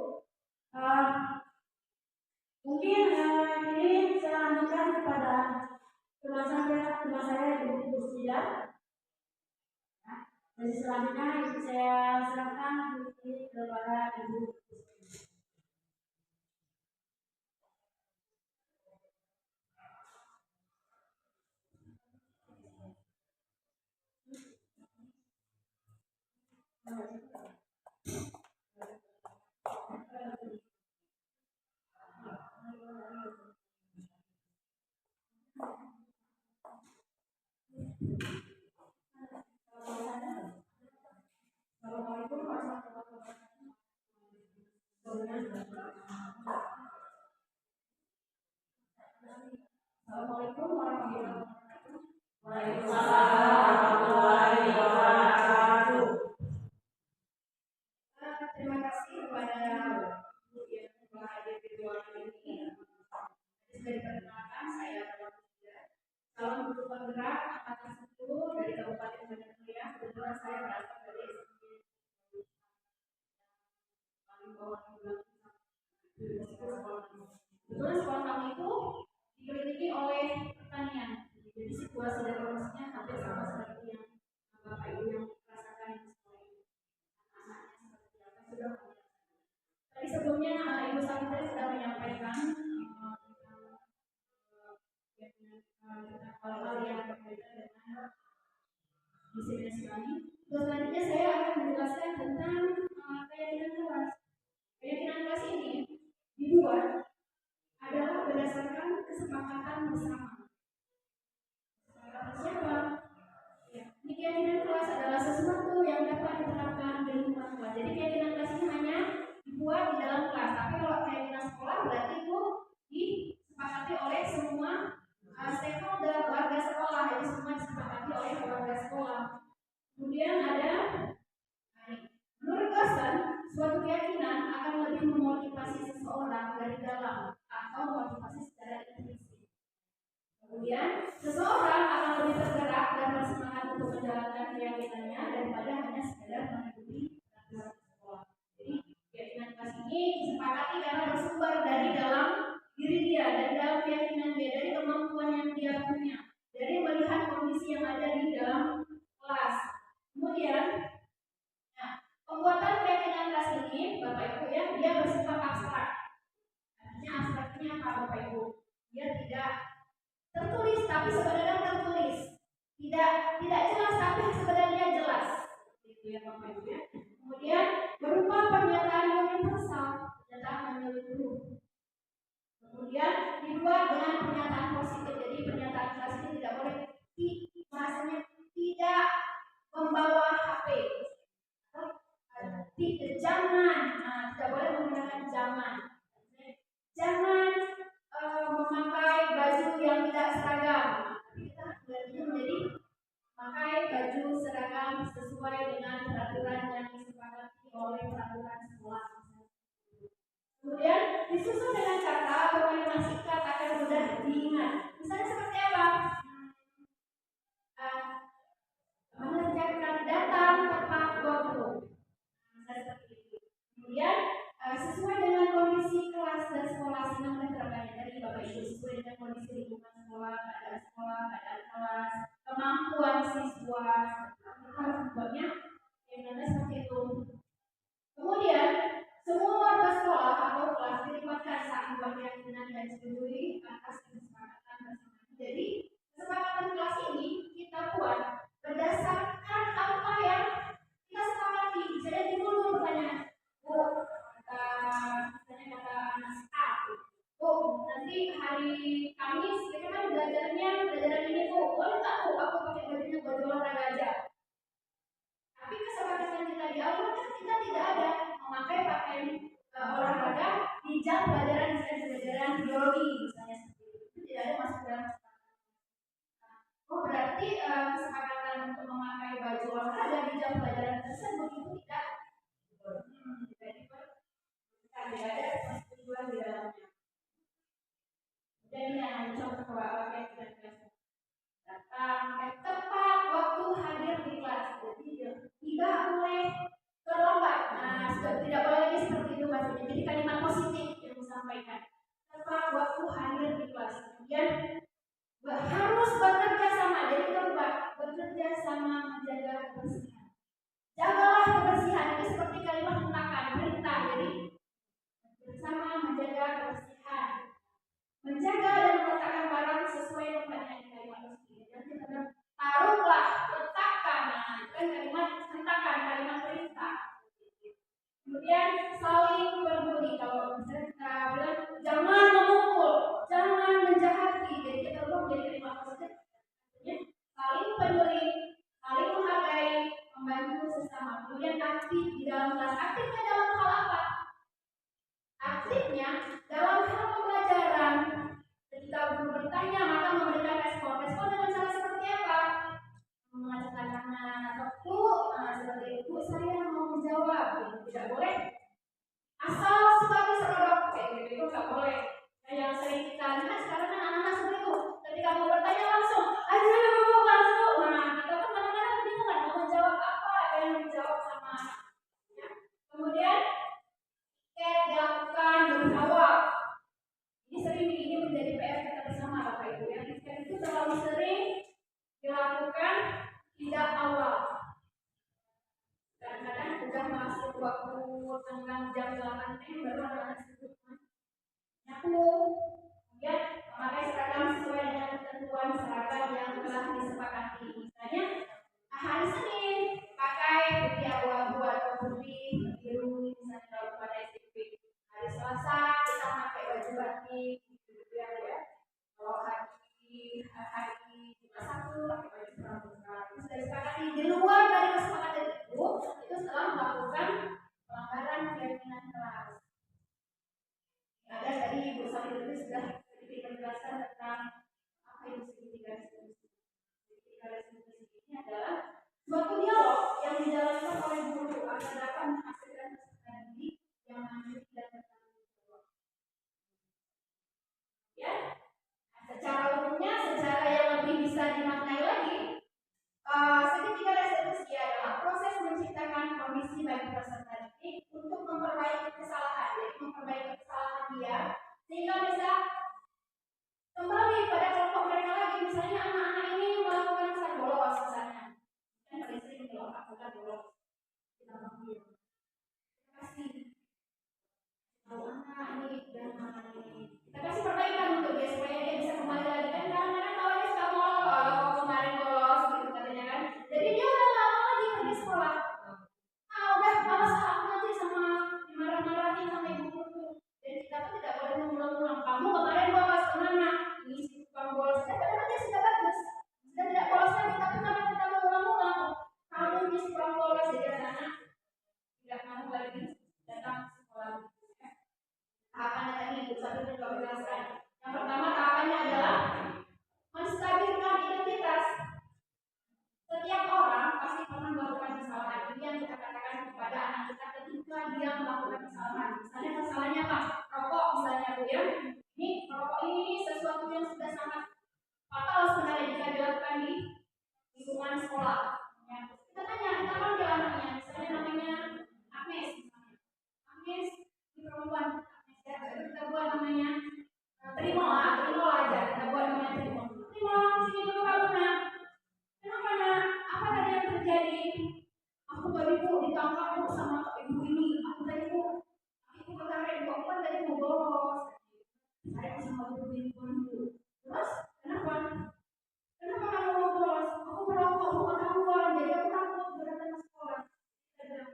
Mungkin ini saya lanjutkan kepada teman saya Ibu Sida. Dan selanjutnya saya serahkan kepada Ibu. Assalamualaikum warahmatullahi wabarakatuh. Waalaikumsalam warahmatullahi wabarakatuh. Terima kasih kepada Bu yang hadir di ruangan ini. Sudah diperkenalkan, saya adalah calon guru penggerak angkatan 10 dari Kabupaten Bandar Mulia. Kebetulan saya berasal dari Kebetulan sekolah kami itu dikelilingi oleh pertanian. Jadi situasi dan kondisinya hampir sama seperti yang Bapak Ibu yang merasakan di sekolah ini. Anak-anaknya seperti apa sudah. Tadi sebelumnya Ibu Sakitri sudah menyampaikan hal-hal yang berkaitan dengan diseminasi kami. Terus selanjutnya saya akan menjelaskan tentang keyakinan kelas. Keyakinan kelas ini dibuat adalah berdasarkan kesepakatan bersama. Kesepakatan siapa? Ya, ini keyakinan kelas adalah sesuatu yang dapat diterapkan di lingkungan kelas. Jadi keyakinan kelas ini hanya dibuat di dalam kelas. Tapi kalau keyakinan sekolah berarti itu disepakati oleh semua stakeholder warga sekolah. Jadi semua disepakati oleh warga sekolah. Kemudian ada, menurut Gosden, suatu keyakinan akan lebih memotivasi seseorang dari dalam atau motivasi secara intrinsik. Kemudian, seseorang akan lebih tergerak dan bersemangat untuk menjalankan keyakinannya daripada hanya sekedar mengikuti peraturan sekolah. Jadi, keyakinan kelas ini disepakati karena bersumber dari dalam diri dia, dari dalam keyakinan dia, dari kemampuan yang dia punya, dari melihat kondisi yang ada di dalam kelas. Kemudian, pembuatan keyakinan kelas ini, Bapak Ibu ya, dia bersifat abstrak. Artinya abstraknya apa Bapak Ibu? Dia tidak tertulis tapi sebenarnya tertulis. Tidak jelas tapi sebenarnya jelas. Itu ya Bapak Ibu ya. Kemudian berupa pernyataan universal, pernyataan menyeluruh. Kemudian dibuat dengan pernyataan positif. Jadi pernyataan kelas ini tidak boleh bahasanya tidak membawa HP. Jangan, tidak boleh menggunakan jangan. Jangan memakai baju yang tidak seragam. Tapi kita berarti menjadi memakai baju seragam sesuai dengan peraturan yang disepakati oleh peraturan sekolah. Kemudian disusun dengan kata atau kalimat singkat agar mudah diingat. Misalnya seperti apa? Mengerjakan datang tepat waktu. Kemudian sesuai dengan kondisi kelas dan sekolah senang menerapkannya tadi Bapak Ibu, sesuai dengan kondisi lingkungan sekolah, keadaan kelas, kemampuan siswa, harus membuatnya yang seperti itu. Kemudian semua warga sekolah atau kelas dilibatkan saat membuat keyakinan dan disetujui atas kesepakatan bersama. Jadi kesepakatan kelas ini kita buat berdasarkan apa yang kita sepakati. Jadi dulu pertanyaan, misalnya kata anak A, nanti hari Kamis kita kan belajaran ini tuh, boleh tak aku pakai bajunya baju olahraga aja. Tapi kesepakatan kita di awal kan kita tidak ada memakai pakaian olahraga di jam pelajaran biologi misalnya seperti itu tidak ada masuk dalam kesepakatan. Berarti kesepakatan untuk memakai baju olahraga di jam pelajaran tersebut itu tidak ada persetujuan di dalamnya. Jadi yang contoh pakai datang tepat waktu hadir di kelas. Jadi tidak boleh terlambat. Tidak boleh lagi seperti itu maksudnya. Jadi kalimat positif yang disampaikan. Tepat waktu hadir di kelas. Kemudian harus bekerja sama. Jadi kita bekerja sama menjaga kebersihan. Jagalah kebersihan. Itu seperti kalimat hentakan, perintah. Jadi bersama menjaga kebersihan, menjaga dan meletakkan barang sesuai tempatnya di kalimat tersebut. Dan kita taruhlah, letakkan, itu kan kalimat hentakan, kalimat perintah. Kemudian saling peduli. Kalau misalnya kita bilang jangan memukul, jangan menjahati, jadi kita ubah menjadi kalimat positif. Saling peduli, saling menghargai, membantu sesama. Kemudian aktif di dalam kelas. Aktifnya dalam hal apa? Aktifnya dalam hal pembelajaran. Ketika guru bertanya maka memberikan respon. Respon dengan cara seperti apa? Mengacungkan tangan atau Bu, seperti itu. Saya mau menjawab. Tidak boleh asal sebagai serodok. Itu nggak boleh. Yang sering kita lihat sekarang kan anak-anak seperti itu. Ketika mau bertanya langsung, aja ngomong langsung. Kita kan kadang-kadang kebingungan mau menjawab apa yang dijawab sama ya. Kemudian dilakukan lebih awal. Ini menjadi PR kita bersama Bapak Ibu. Yang itu terlalu sering dilakukan tidak awal. Kadang-kadang sudah masuk waktu tengah jam 8 baru anak-anak sebut nyapu. Kemudian memakai seragam sesuai dengan ketentuan telah disepakati. Misalnya hari Senin pakai putih abu-abu atau putih biru misalnya kalau pada SMP. Hari Selasa kita pakai baju batik gitu ya. Kalau hari Jumat Sabtu pakai baju pramuka. Itu sudah disepakati. Di luar dari kesepakatan itu setelah melakukan pelanggaran keyakinan kelas. Ada tadi Bu Sari itu sudah sedikit menjelaskan tentang apa itu segitiga diskusi. Segitiga diskusi ini adalah suatu dialog yang dijalankan oleh guru agar dapat menghasilkan peserta didik yang mandiri dan bertanggung jawab. Ya, secara umumnya, secara yang lebih bisa dimaknai lagi, segitiga restitusi adalah proses menciptakan kondisi bagi peserta didik untuk memperbaiki kesalahan, jadi memperbaiki kesalahan dia sehingga bisa kembali pada kelompok mereka lagi. Misalnya anak-anak ini melakukan kesalahan bolos misalnya, kan paling sering kalau lakukan bolos kita panggil, kasih tahu anak ini dan anak ini, kita kasih perbaikan untuk dia supaya dia bisa kembali lagi. Kan kadang-kadang kalau dia suka bolos, kalau kemarin bolos gitu katanya kan, jadi dia udah nggak mau lagi pergi sekolah. Udah malas aku nanti sama dimarah-marahin sama ibu guru. Dan kita tuh tidak boleh mengulang-ulang. Kamu kemarin bolos kemana? Ini si tukang bolos. Padahal dia sudah bagus, sudah tidak bolos lagi. Tapi karena kita mengulang-ulang, kamu ini si tukang bolos, jadi anak-anak tidak mau lagi datang ke sekolah. Tahapannya tadi Ibu Satu juga menjelaskan. Yang pertama tahapannya adalah menstabilkan identitas. Setiap orang pasti pernah melakukan kesalahan. Ini yang kita katakan kepada anak kita ketika dia melakukan kesalahan. Misalnya kesalahannya apa? Rokok misalnya Bu ya. Ini rokok ini sesuatu yang sudah sangat fatal sebenarnya jika dilakukan di lingkungan sekolah. Ya. Kita tanya, kita panggil anaknya. Misalnya namanya Agnes. Agnes di perempuan. Ya, kita buat namanya Trimo aja. Kita buat namanya Trimo. Trimo, sini dulu kamu nak. Kenapa nak? Apa tadi yang terjadi? Aku tadi Bu ditangkap Bu sama ibu ini. Aku tadi Bu katakan ibu aku kan tadi mau bolos. Saya sama ibu ini Bu. Terus kenapa? Kenapa kamu mau bolos? Aku merokok Bu ketahuan. Jadi aku takut berangkat ke sekolah. Saya bilang,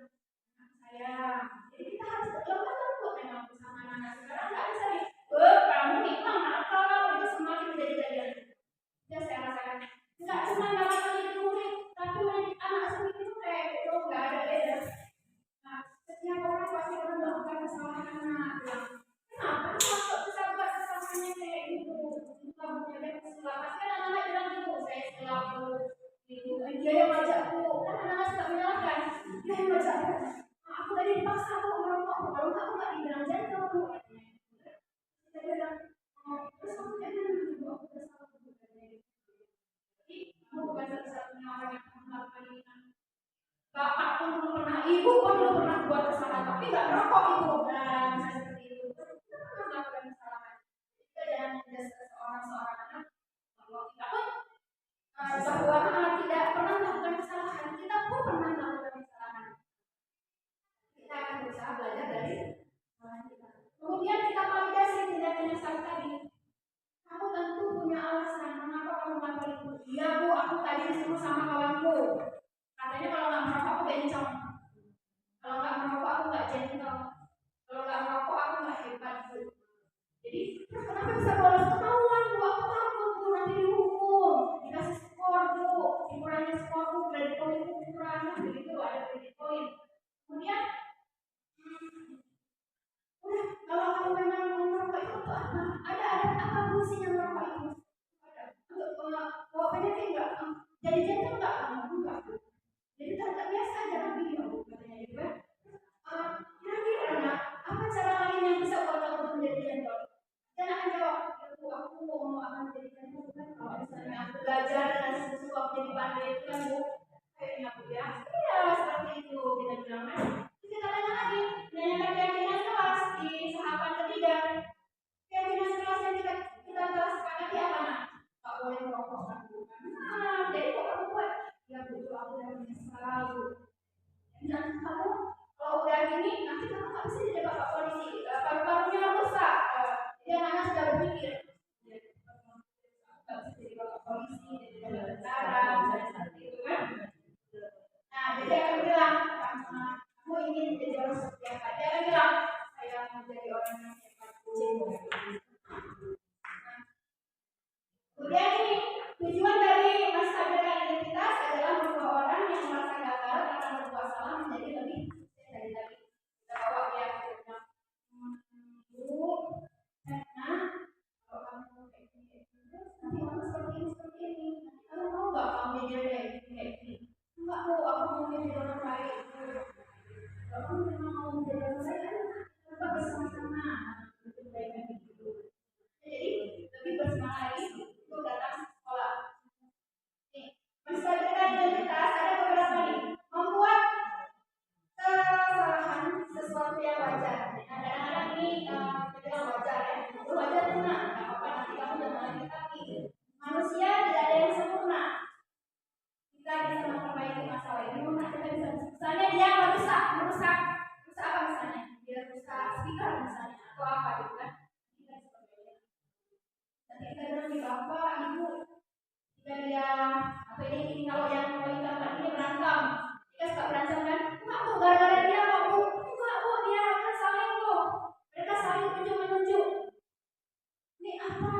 saya. Jadi kita harus takut memang sama anak-anak sekarang nggak bisa nih. Kamu memang nakal itu semakin menjadi-jadian. Ya saya rasakan. Enggak cuma dalam hal itu murid, tapi mendidik anak sendiri itu kayak gitu, nggak ada beda. Nah, setiap orang pasti akan melakukan kesalahan anak. Kenapa masuk bisa buat kesalahannya kayak gitu? Kita punya ada kesalahan. Kan anak-anak bilang gitu, saya selalu gitu. Dia yang ngajakku, kan anak-anak suka menyalahkan. Dia yang ngajakku. Aku tadi dipaksa aku merokok, kalau nggak aku nggak dibilang jangan kamu. Kita bilang, terus kamu kayak gitu, aku udah salah. Kamu bukan satu-satunya orang yang pernah melakukan ini. Bapak pun belum pernah, ibu pun belum pernah buat kesalahan, tapi nggak merokok ibu. Nah, misalnya seperti itu. Kita pernah melakukan kesalahan. Kita jangan menjadi seorang anak bahwa kita pun bahwa tidak pernah melakukan kesalahan. Kita pun pernah melakukan kesalahan. Kita akan berusaha belajar dari kesalahan kita. Kemudian kita validasi tindakan yang salah tadi. Kamu tentu punya alasan mengapa kamu melakukan itu. Iya Bu, aku tadi disuruh sama kawanku. Katanya kalau nggak merokok aku bencong. Kalau nggak merokok aku nggak gentle. Kalau nggak merokok aku nggak hebat Bu. Jadi kenapa bisa bolos ketahuan Bu? Aku takut Bu nanti dihukum, dikasih skor Bu, dikurangi skor Bu, kredit poin kurang, begitu ada kredit poin. Kemudian udah, kalau kamu memang mau merokok itu untuk apa? Ada apa fungsinya merokok itu? Untuk bawa penyakit enggak? Jadi jantung enggak? Enggak. Jadi tak biasa aja tapi ya katanya gitu kan. Kira-kira nak, apa cara lain yang bisa buat kamu menjadi jantung? Dan akan jawab, aku mau akan menjadi jantung kan? Kalau misalnya aku belajar dan sesuatu aku jadi pandai itu kan Bu, kayaknya aku ya. Iya seperti itu kita bilang kan. Kita tanya lagi, menanyakan keyakinan kelas di tahapan ketiga. Keyakinan kelas yang kita telah sepakati apa nak? Tak boleh merokok kan Bu. Jadi kok kamu buat? Ya Bu, aku udah menyesal Bu. Dan kamu kalau udah gini nanti kamu nggak bisa jadi bapak polisi. Paru-parunya rusak. Jadi anak-anak sudah berpikir. Nggak bisa jadi bapak polisi. sampah, ibu jika dia apa ini kalau yang wanita ini berantem, kita suka berantem kan? Enggak bu, gara-gara dia kok bu? Enggak bu, dia kan saling kok. Mereka saling tunjuk menunjuk. Ini apa?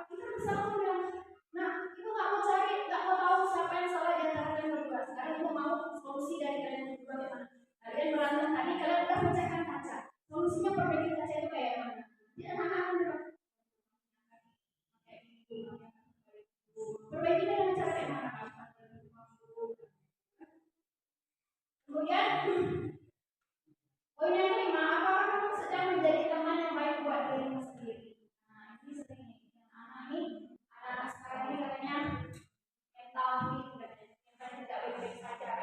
Kita bisa bilang, nah ibu nggak mau cari, nggak mau tahu siapa yang salah di antara kalian berdua. Sekarang ibu mau solusi dari kalian berdua bagaimana? Kalian berantem tadi, kalian udah pecahkan kaca. Solusinya perbaiki kaca itu kayak mana? Dia anak-anak kan berapa? Perbaiki dengan cara kayak mana? Kemudian, poin yang kelima, apakah kamu sedang menjadi teman yang baik buat dirimu sendiri? Nah, ini sering nih, anak ini, anak sekarang ini katanya mental itu katanya, mental tidak baik-baik saja.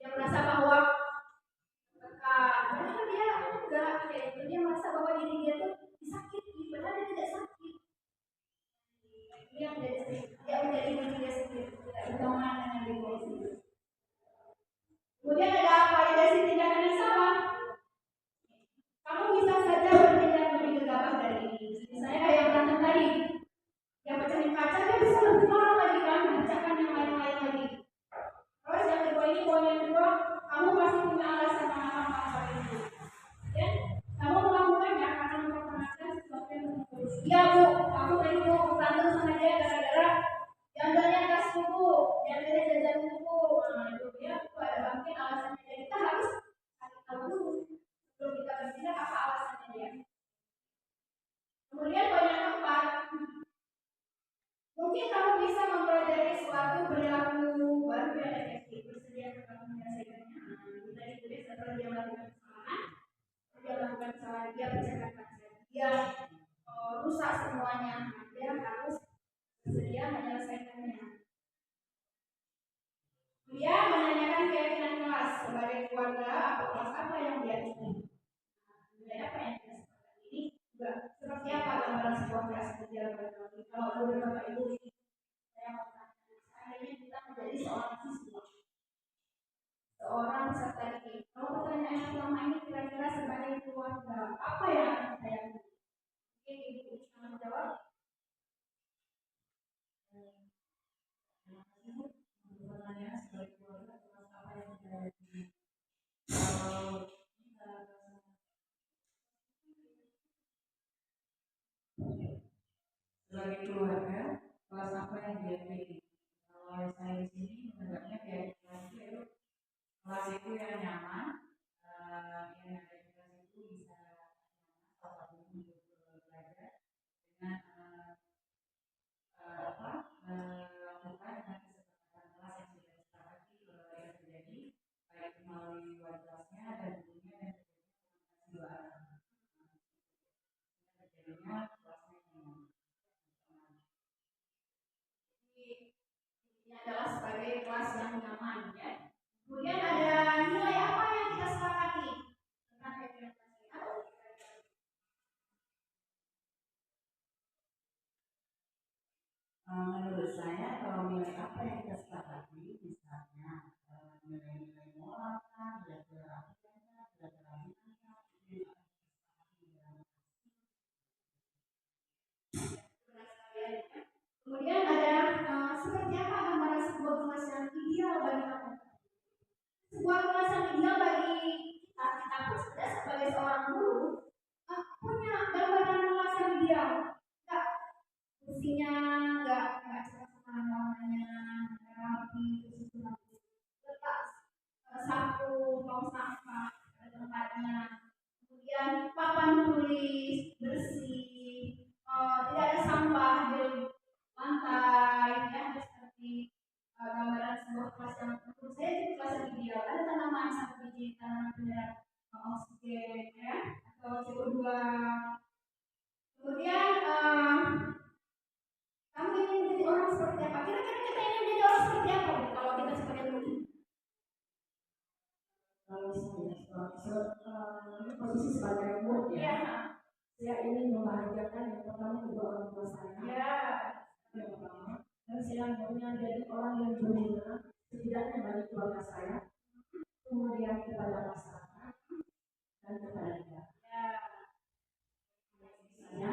Dia merasa bahwa padahal dia enggak kayak gitu, dia merasa bahwa diri dia tuh disakiti, padahal dia tidak sakit. Dia menjadi diri dia sendiri, tidak berteman dengan diri dia sendiri. Kemudian ada validasi tindakan yang salah. Kamu bisa saja bertindak lebih gegabah dari ini. Misalnya kayak yang berantem tadi, yang pecahin kaca dia bisa lebih marah lagi kan, memecahkan yang lain-lain lagi. Terus yang kedua ini, poin yang kedua, kamu pasti punya alasan mengapa melakukan itu. Dan kamu melakukannya karena mempertahankan sesuatu yang bagus. Iya bu, aku tadi mau berantem sama dia gara-gara jangannya gas buku, jangannya jajan buku. Nah itu dia, ada mungkin alasannya. Jadi kita harus cari tahu dulu sebelum kita bertindak apa alasannya dia. Kemudian poin yang keempat, mungkin kamu bisa mempelajari suatu perilaku baru yang efektif. Bersedia untuk kamu menyelesaikannya. Kita ditulis setelah dia melakukan kesalahan, dia melakukan kesalahan, dia pecahkan kaca, dia rusak semuanya, dia harus bersedia menyelesaikannya. Dia menanyakan keyakinan kelas sebagai keluarga atau kelas apa yang dia ingin. Nilai apa yang kita sepakati ini juga seperti apa gambaran sebuah kelas berjalan berkali. Kalau ada bapak ibu ini, saya mau tanya, seandainya kita menjadi seorang siswa, seorang peserta didik. Kalau pertanyaan yang selama ini kira-kira sebagai keluarga, apa yang akan kita yakini? Mungkin ibu bisa menjawab. Pertanyaan sebagai keluarga kelas apa yang kita yakini? Kalau sebagai keluarga kelas apa yang diyakini? Kalau saya di sini menganggapnya keyakinan itu kelas itu yang nyaman, yang ada di kelas itu bisa nyaman apapun untuk belajar dengan melakukan dengan kesepakatan kelas yang sudah disepakati yang terjadi baik melalui luar kelasnya dan gurunya dan komunikasi dua arah. Terjadinya kelasnya nyaman. Ini adalah sebagai kelas yang nyaman ya. Kemudian ada nilai apa yang kita sepakati tentang keyakinan kelas ini? Menurut saya kalau nilai apa yang kita sepakati misalnya nilai-nilai moral kan, nilai keagungan, nilai keadilan, Kemudian ada seperti apa gambaran sebuah kelas yang ideal bagi kamu? Sebuah kelas yang ideal bagi kita pun sebenarnya sebagai seorang guru punya gambaran kelas yang ideal. Enggak kursinya enggak cepat namanya rapi, letak sapu, tong sampah pada tempatnya. Kemudian papan tulis bersih, tidak ada sampah di lantai, ya seperti gambaran sebuah kelas yang menurut saya itu kelas yang ideal. Ada tanaman satu biji, tanaman penyerap oksigen, ya, atau CO2. Kemudian kamu ingin menjadi orang seperti apa? Kira-kira kita ingin menjadi orang seperti apa kalau kita sebagai guru? kalau posisi sebagai murid ya, saya ingin membahagiakan yang pertama kedua orang tua saya. Ya. Yang pertama, dan saya maunya jadi orang yang berguna setidaknya bagi keluarga saya, kemudian kepada masyarakat dan kepada negara. Ya. Saya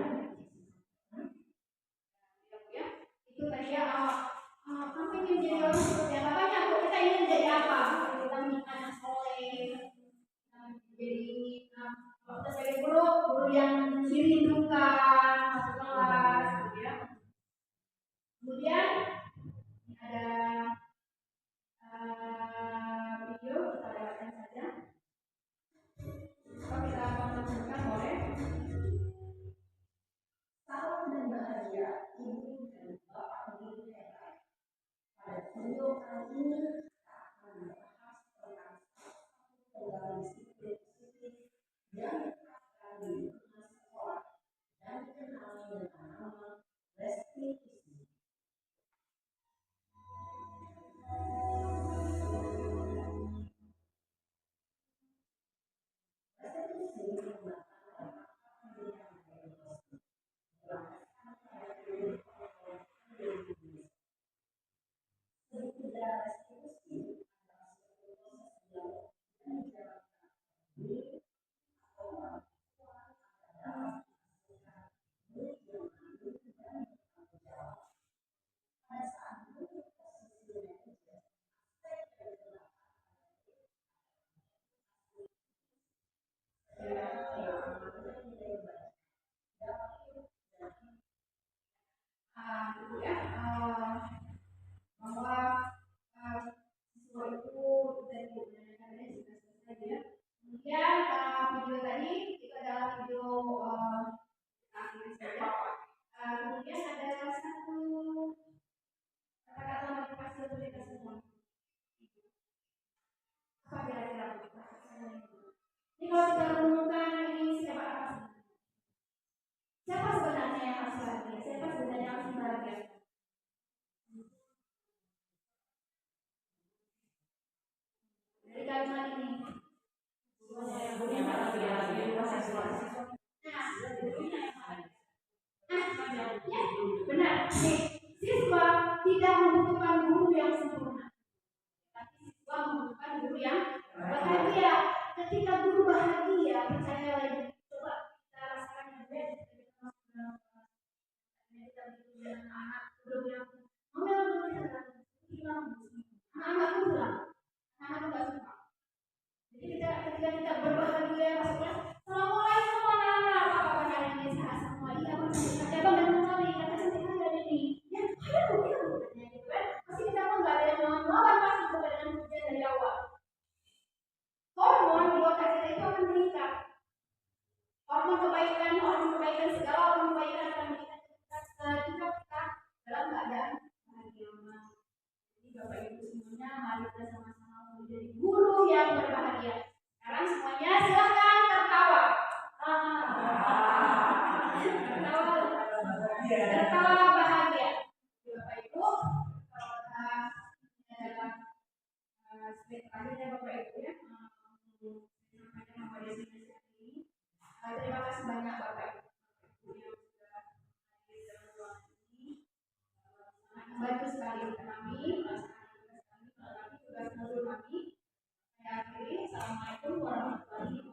Gitu ya, bahwa siswa itu dari menanyakannya juga selesai ya. Kemudian video tadi itu adalah video akhir saja. Kemudian ada satu kata-kata motivasi untuk kita semua. Apa kira-kira motivasi? Ini kalau kita renungkan ini siapa apa sih? Siapa sebenarnya yang harus bahagia? Siapa sebenarnya yang harus bahagia? Dari kalimat ini. Ya, benar. Siswa tidak membutuhkan guru yang sempurna, tapi siswa membutuhkan guru yang bahagia. Ketika guru bahagia, percayalah ini. Coba kita rasakan juga ketika masuk dalam kelas. Kita bikin anak udah bilang, "Mama udah bilang, anak-anak tuh bilang, anak-anak nggak suka." Jadi ketika kita berbahagia masuk kelas, "Assalamualaikum anak-anak, apa kabar hari ini? Sehat semua?" "Iya, Bang. Ada Bang dan Mami, kata cantik hari ini." "Ya, ada mungkin katanya gitu kan." Pasti kita pun nggak ada yang melawan pasti bukan dengan hujan dari awal. Hormon di otak kita itu akan meningkat. Hormon kebaikan, segala hormon kebaikan akan meningkat ketika kita dalam keadaan bahagia. Jadi Bapak Ibu semuanya, mari kita sama-sama menjadi guru yang berbahagia. Sekarang semuanya silakan tertawa. Tertawa bahagia. Bapak Ibu, adalah slide terakhirnya Bapak Ibu ya. Terima kasih banyak Bapak Ibu yang sudah hadir dalam ruangan ini. Membantu sekali kami melaksanakan tugas modul kami. Saya akhiri. Assalamualaikum warahmatullahi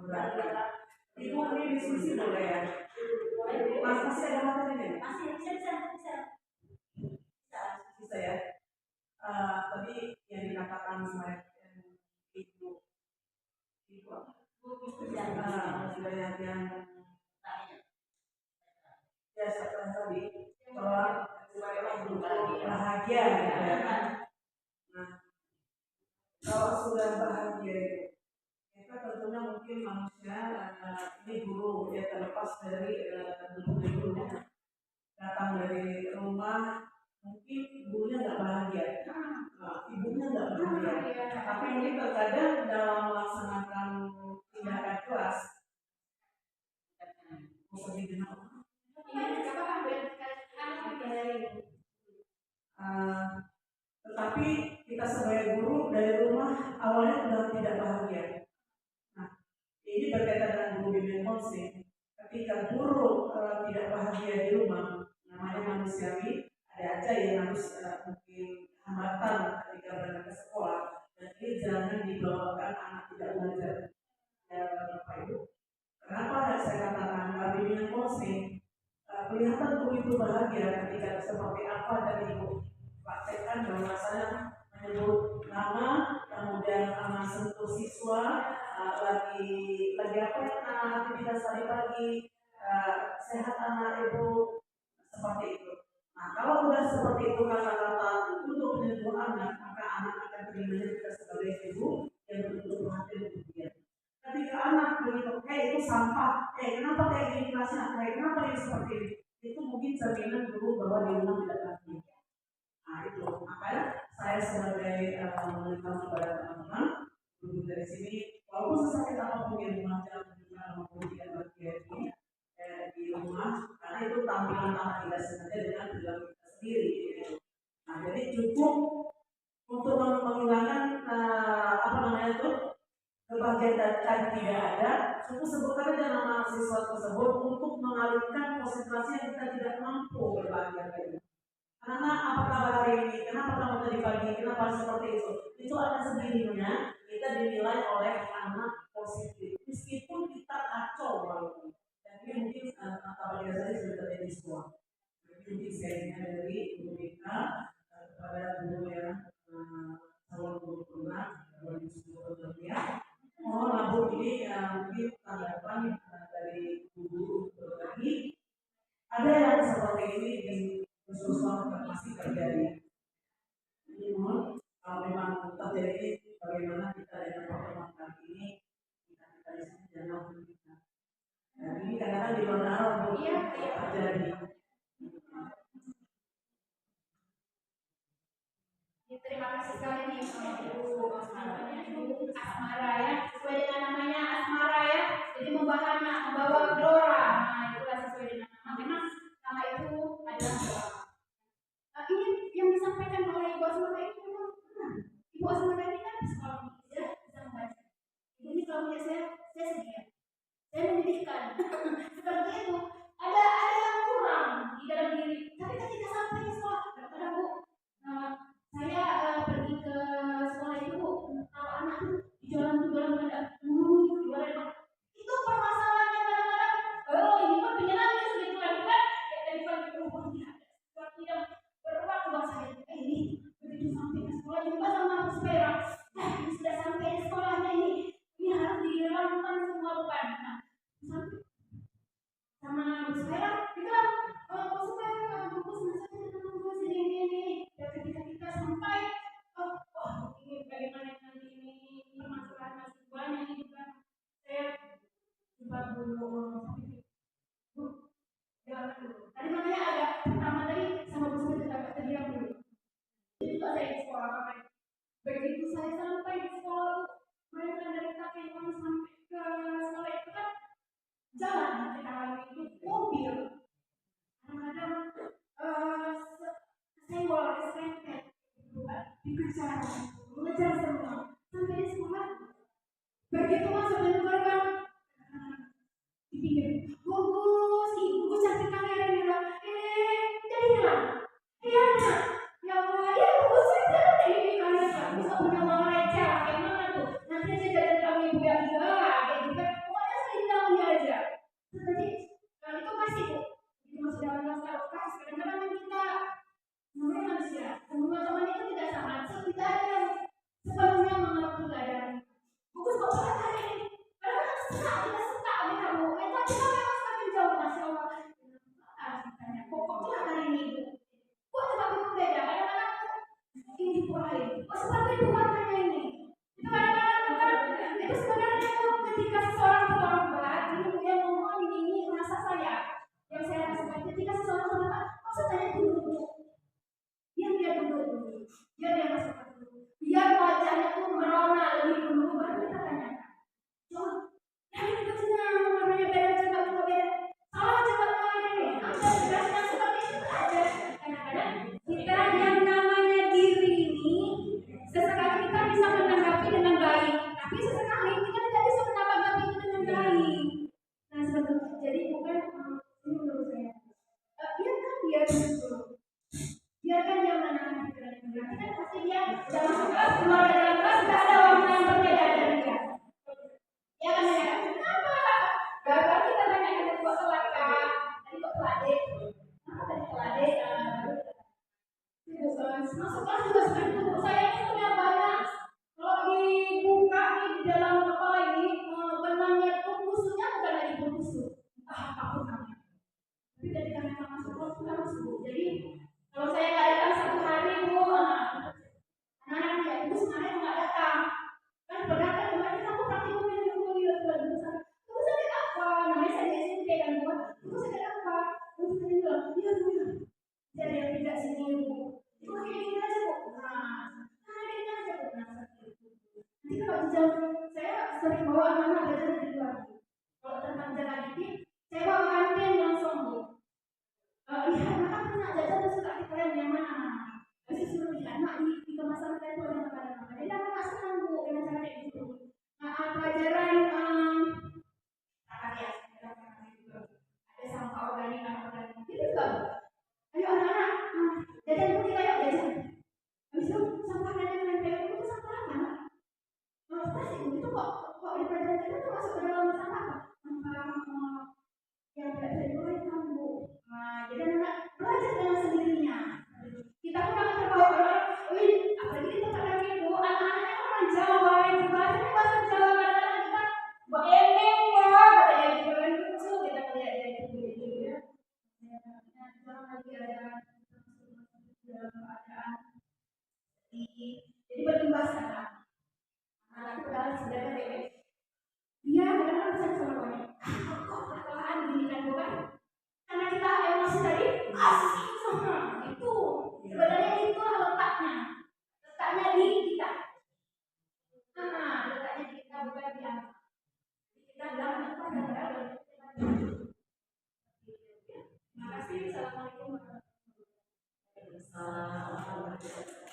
Bergerak. Ibu ini diskusi boleh ya? Masih ada materi ini? Masih Bisa ya. Tadi yang dikatakan sama ibu banyak yang ya setelah tadi bahwa bahagia gitu ya. Nah, kalau sudah bahagia kita tentunya mungkin manusia ini guru ya terlepas dari gurunya datang dari rumah mungkin ibunya nggak bahagia, ibunya nggak bahagia, tapi mungkin terkadang dalam melaksanakan tindakan kelas tetapi kita sebagai guru dari rumah awalnya sudah tidak bahagia. Nah, ini berkaitan dengan guru bimbing konsing. Ketika guru tidak bahagia di rumah, namanya manusiawi, ada aja yang harus mungkin hambatan ketika berangkat ke sekolah, dan ini jangan dibawakan anak tidak belajar. Ya, Bapak Ibu, kenapa saya katakan bimbingan konsing kelihatan guru itu bahagia ketika seperti apa dan Ibu praktekkan bahwasanya menyebut nama, kemudian sentuh siswa, lagi apa ya aktivitas tadi pagi, sehat anak Ibu, seperti itu. Nah, kalau sudah seperti itu kata-kata untuk menyentuh anak, maka anak akan terimanya kita sebagai ibu yang betul-betul perhatian untuk dia. Ketika anak yang seperti itu mungkin cerminan dulu bahwa di rumah tidak aktif. Nah itu, makanya saya sebagai meminta kepada teman-teman duduk dari sini, walaupun sesakit apapun yang mengajar maupun tidak berkegiatan di rumah, karena itu tampilan tanpa tidak sengaja dengan perilaku kita sendiri. Gitu. Nah jadi cukup untuk menghilangkan apa namanya itu kebahagiaan dan tidak ada, cukup sebutkan aja nama siswa tersebut untuk mengalihkan konsentrasi yang kita tidak mampu berbahagia tadi. Karena apa kabar hari ini? Kenapa kamu tadi pagi? Kenapa seperti itu? Itu akan sendirinya kita dinilai oleh anak positif, meskipun kita kacau walaupun. Dan ini mungkin kabar saya sudah terjadi di sekolah. Ini mungkin saya dari Ibu Mika kepada guru yang calon guru pernah 2010 ya. Mohon Rabu ini mungkin tanggapan dari guru berbagi. Ada yang seperti ini di khususnya masih terjadi. Ini mohon kalau memang terjadi bagaimana kita dengan pertemuan kali ini kita di sini jangan kita. Dan ini kadang-kadang di luar arah terjadi. Terima kasih sekali nih sama Ibu Asmara ya, sesuai dengan namanya Asmara ya, jadi membawa gelora. Nah itulah sesuai dengan nama. Memang nama itu adalah gelora. Ini yang disampaikan oleh Ibu Asmara itu memang benar. Ibu Asmara ini kan sekolah ya, bisa membaca. Ibu ini kalau melihat saya sedih. Saya memilihkan seperti itu. Ada yang kurang di dalam diri. Tapi ketika sampai ke sekolah, kadang-kadang Bu, saya pergi ke sekolah itu Bu, kalau anak tuh di jalan ada itu permasalahannya kadang-kadang ini kan penyerangnya gitu kan dari pagi ke rumah seperti yang berulang buat saya ini begitu sampai ke sekolah juga sama sepeda ini sudah sampai di sekolahnya ini harus dihilangkan semua beban sampai sama sepeda itu lah supaya buku semester ini dan ketika kita sampai ini bagaimana nanti ini permasalahan mahasiswanya ini juga saya coba dulu jalan dulu tadi makanya agak pertama tadi sama Bu Sumi agak terdiam dulu itu saya di sekolah pakai begitu saya sampai di sekolah mereka dari KPM sampai ke sekolah itu kan jalan kita lagi itu mobil kadang-kadang senggol serempet dikejar mengejar semua sampai di sekolah begitu masuk dari gerbang dipikir bagus ibu cantik kali ya bilang jadi bilang iya nak ya Allah ya bagus cantik ini kalian bisa punya uang receh kayak mana tuh nanti aja jadi kamu ibu yang enggak kayak gitu kan pokoknya saya bilangnya aja tadi kalau itu masih Bu itu masih dalam masa operasi kadang-kadang kita namanya manusia semua teman itu tidak sama kita ada yang sepenuhnya menganggap itu tidak ada kalau di jam saya sering bawa anak-anak belajar di luar. Kalau tentang jalan dikit, saya bawa kantin langsung Bu. Iya, anak pernah jajan dan suka dikalian yang mana? Saya suruh lihat anak di kemasan kita itu ada makanan apa. Jadi anak senang Bu dengan cara kayak gitu. Nah, pelajaran ya, ada sampah organik, anak-anak itu juga. Ayo anak-anak, jajan putih kayak jajan. Habis itu sampah kayak itu sampah apa? Plastik itu kok di pelajaran kita tuh masuk ke dalam sampah apa? Sampah yang tidak bisa dikeluarkan Bu. Jadi anak belajar dengan sendirinya. Kita pun akan terbawa orang, apalagi di tempat kami Bu, anak-anaknya orang Jawa, yang bahasanya bahasa Jawa, kadang-kadang kita eneng ya, katanya gitu kan lucu, kita melihat dia gitu ya. Jangan lagi ada dalam keadaan jadi berimbas kan. Anak itu adalah sebenarnya bebek. Dia kadang-kadang bisa sama banyak. Kok perkelahan gini kan bukan? Karena kita emosi tadi asik sama itu. Sebenarnya itu letaknya. Letaknya di kita. Letaknya di kita bukan di anak. Kita bilang apa dan berada. Terima kasih. Assalamualaikum warahmatullahi wabarakatuh.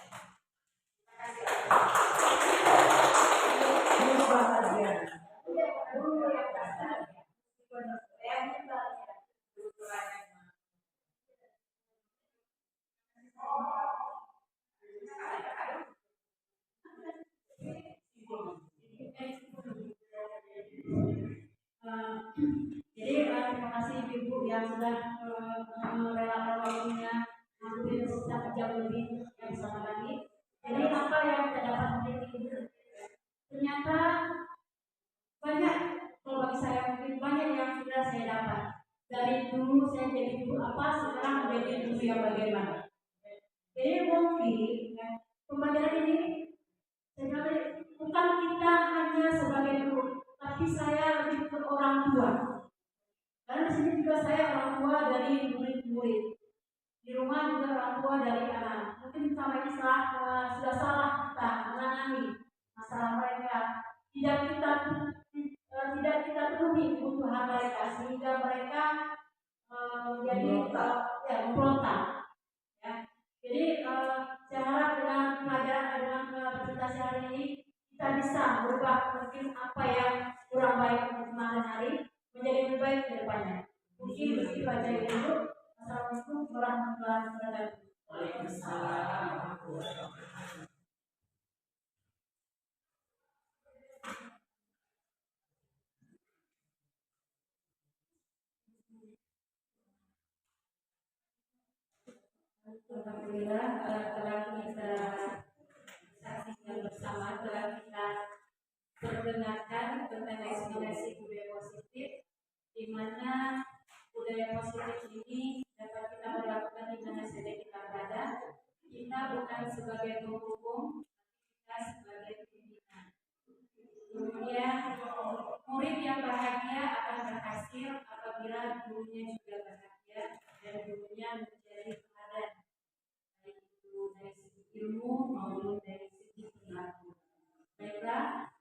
Jadi terima kasih Ibu yang sudah merelakan waktunya hampir satu jam lebih yang bersama kami. Jadi apa yang kita dapat dari Ibu? Ternyata banyak, kalau bagi saya mungkin banyak yang sudah saya dapat. Dari dulu saya jadi guru apa, sekarang menjadi guru yang bagaimana. Jadi mungkin pembelajaran ini saya bukan kita hanya sebagai guru, tapi saya lebih ke orang tua. Karena di sini juga saya orang tua dari murid-murid. Di rumah juga orang tua dari anak. Mungkin sama ini sudah salah kita menangani masalah mereka. Tidak kita penuhi kebutuhan mereka sehingga mereka menjadi memberontak. Ya. Jadi saya harap dengan pelajaran dengan presentasi hari ini kita bisa berubah mungkin apa yang kurang baik kemarin hari menjadi lebih baik ke depannya. Mungkin begitu aja itu. Assalamualaikum warahmatullahi wabarakatuh. Waalaikumsalam. Alhamdulillah telah kita saksikan bersama, telah kita perdengarkan tentang ekspresi budaya positif, di mana budaya positif ini dapat kita berlakukan di mana saja kita berada. Kita bukan sebagai penghukum, kita sebagai pimpinan. Kemudian murid yang bahagia akan berhasil apabila gurunya juga bahagia dan gurunya menjadi teladan, baik itu dari segi ilmu maupun dari segi perilaku. Baiklah,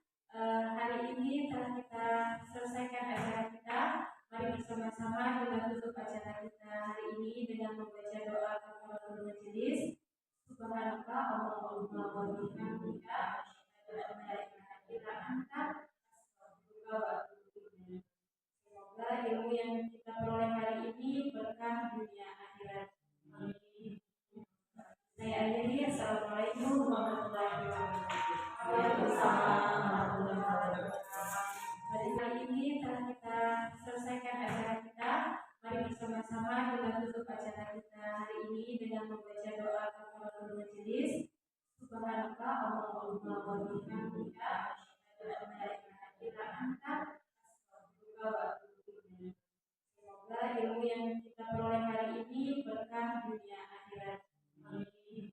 hari ini telah kita selesaikan acara kita. Mari bersama-sama kita tutup acara kita hari ini dengan membaca doa kafaratul majelis. Subhanallah, Allahumma wa bihamdika, asyhadu an la ilaha illa anta, astaghfiruka wa atubu ilaik. Semoga ilmu yang kita peroleh hari ini berkah dunia akhirat. Amin. Saya akhiri. Assalamualaikum warahmatullahi wabarakatuh. Waalaikumsalam warahmatullahi wabarakatuh. Hari ini telah kita selesaikan acara kita. Mari bersama-sama kita tutup acara kita hari ini dengan membaca doa kafaratul majelis. Subhanallah, Allahumma wa bihamdika, asyhadu an la ilaha illa anta, astaghfiruka wa atubu ilaik. Semoga ilmu yang kita peroleh hari ini berkah dunia akhirat. Amin.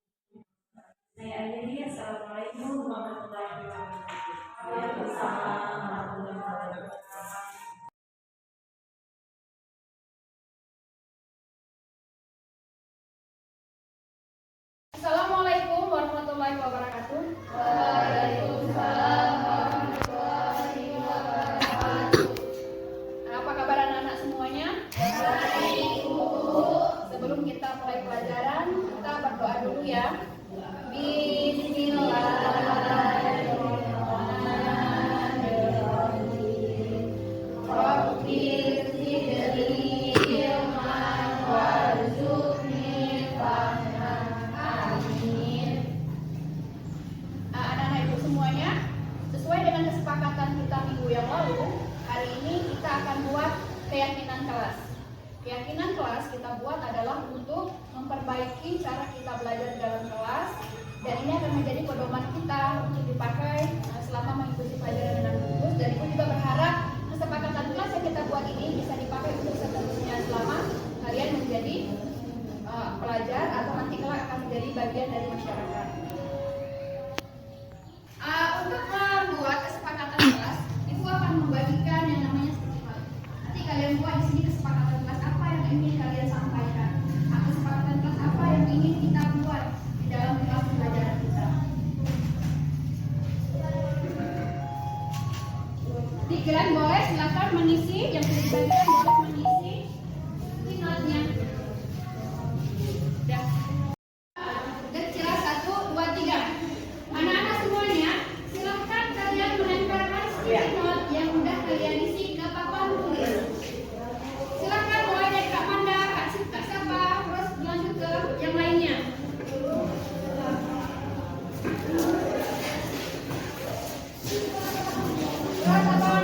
Saya akhiri. Assalamualaikum warahmatullahi wabarakatuh. Waalaikumsalam warahmatullahi wabarakatuh. Assalamualaikum warahmatullahi wabarakatuh. Waalaikumsalam. lalu, hari ini kita akan buat keyakinan kelas. Keyakinan kelas kita buat adalah untuk memperbaiki cara kita belajar di dalam kelas, dan ini akan menjadi pedoman kita untuk dipakai selama mengikuti pelajaran dengan lulus. Dan Ibu juga berharap kesepakatan kelas yang kita buat ini bisa dipakai untuk seterusnya selama kalian menjadi pelajar atau nanti kelak akan menjadi bagian dari masyarakat. Untuk membuat kesepakatan kelas, Ibu akan membagikan yang namanya skripal. Nanti kalian buat di sini kesepakatan kelas apa yang ingin kalian sampaikan, atau kesepakatan kelas apa yang ingin kita buat di dalam kelas pembelajaran kita. Di kalian boleh silakan mengisi, yang sudah dibagikan boleh mengisi di notnya. Udah. Kecil 1, 2, 3. Anak-anak semuanya, silahkan kalian menempelkan sticky note yang udah kalian isi ke papan tulis. Silahkan mulai dari Kak Manda, Kak siapa, terus lanjut ke yang lainnya. Terus apa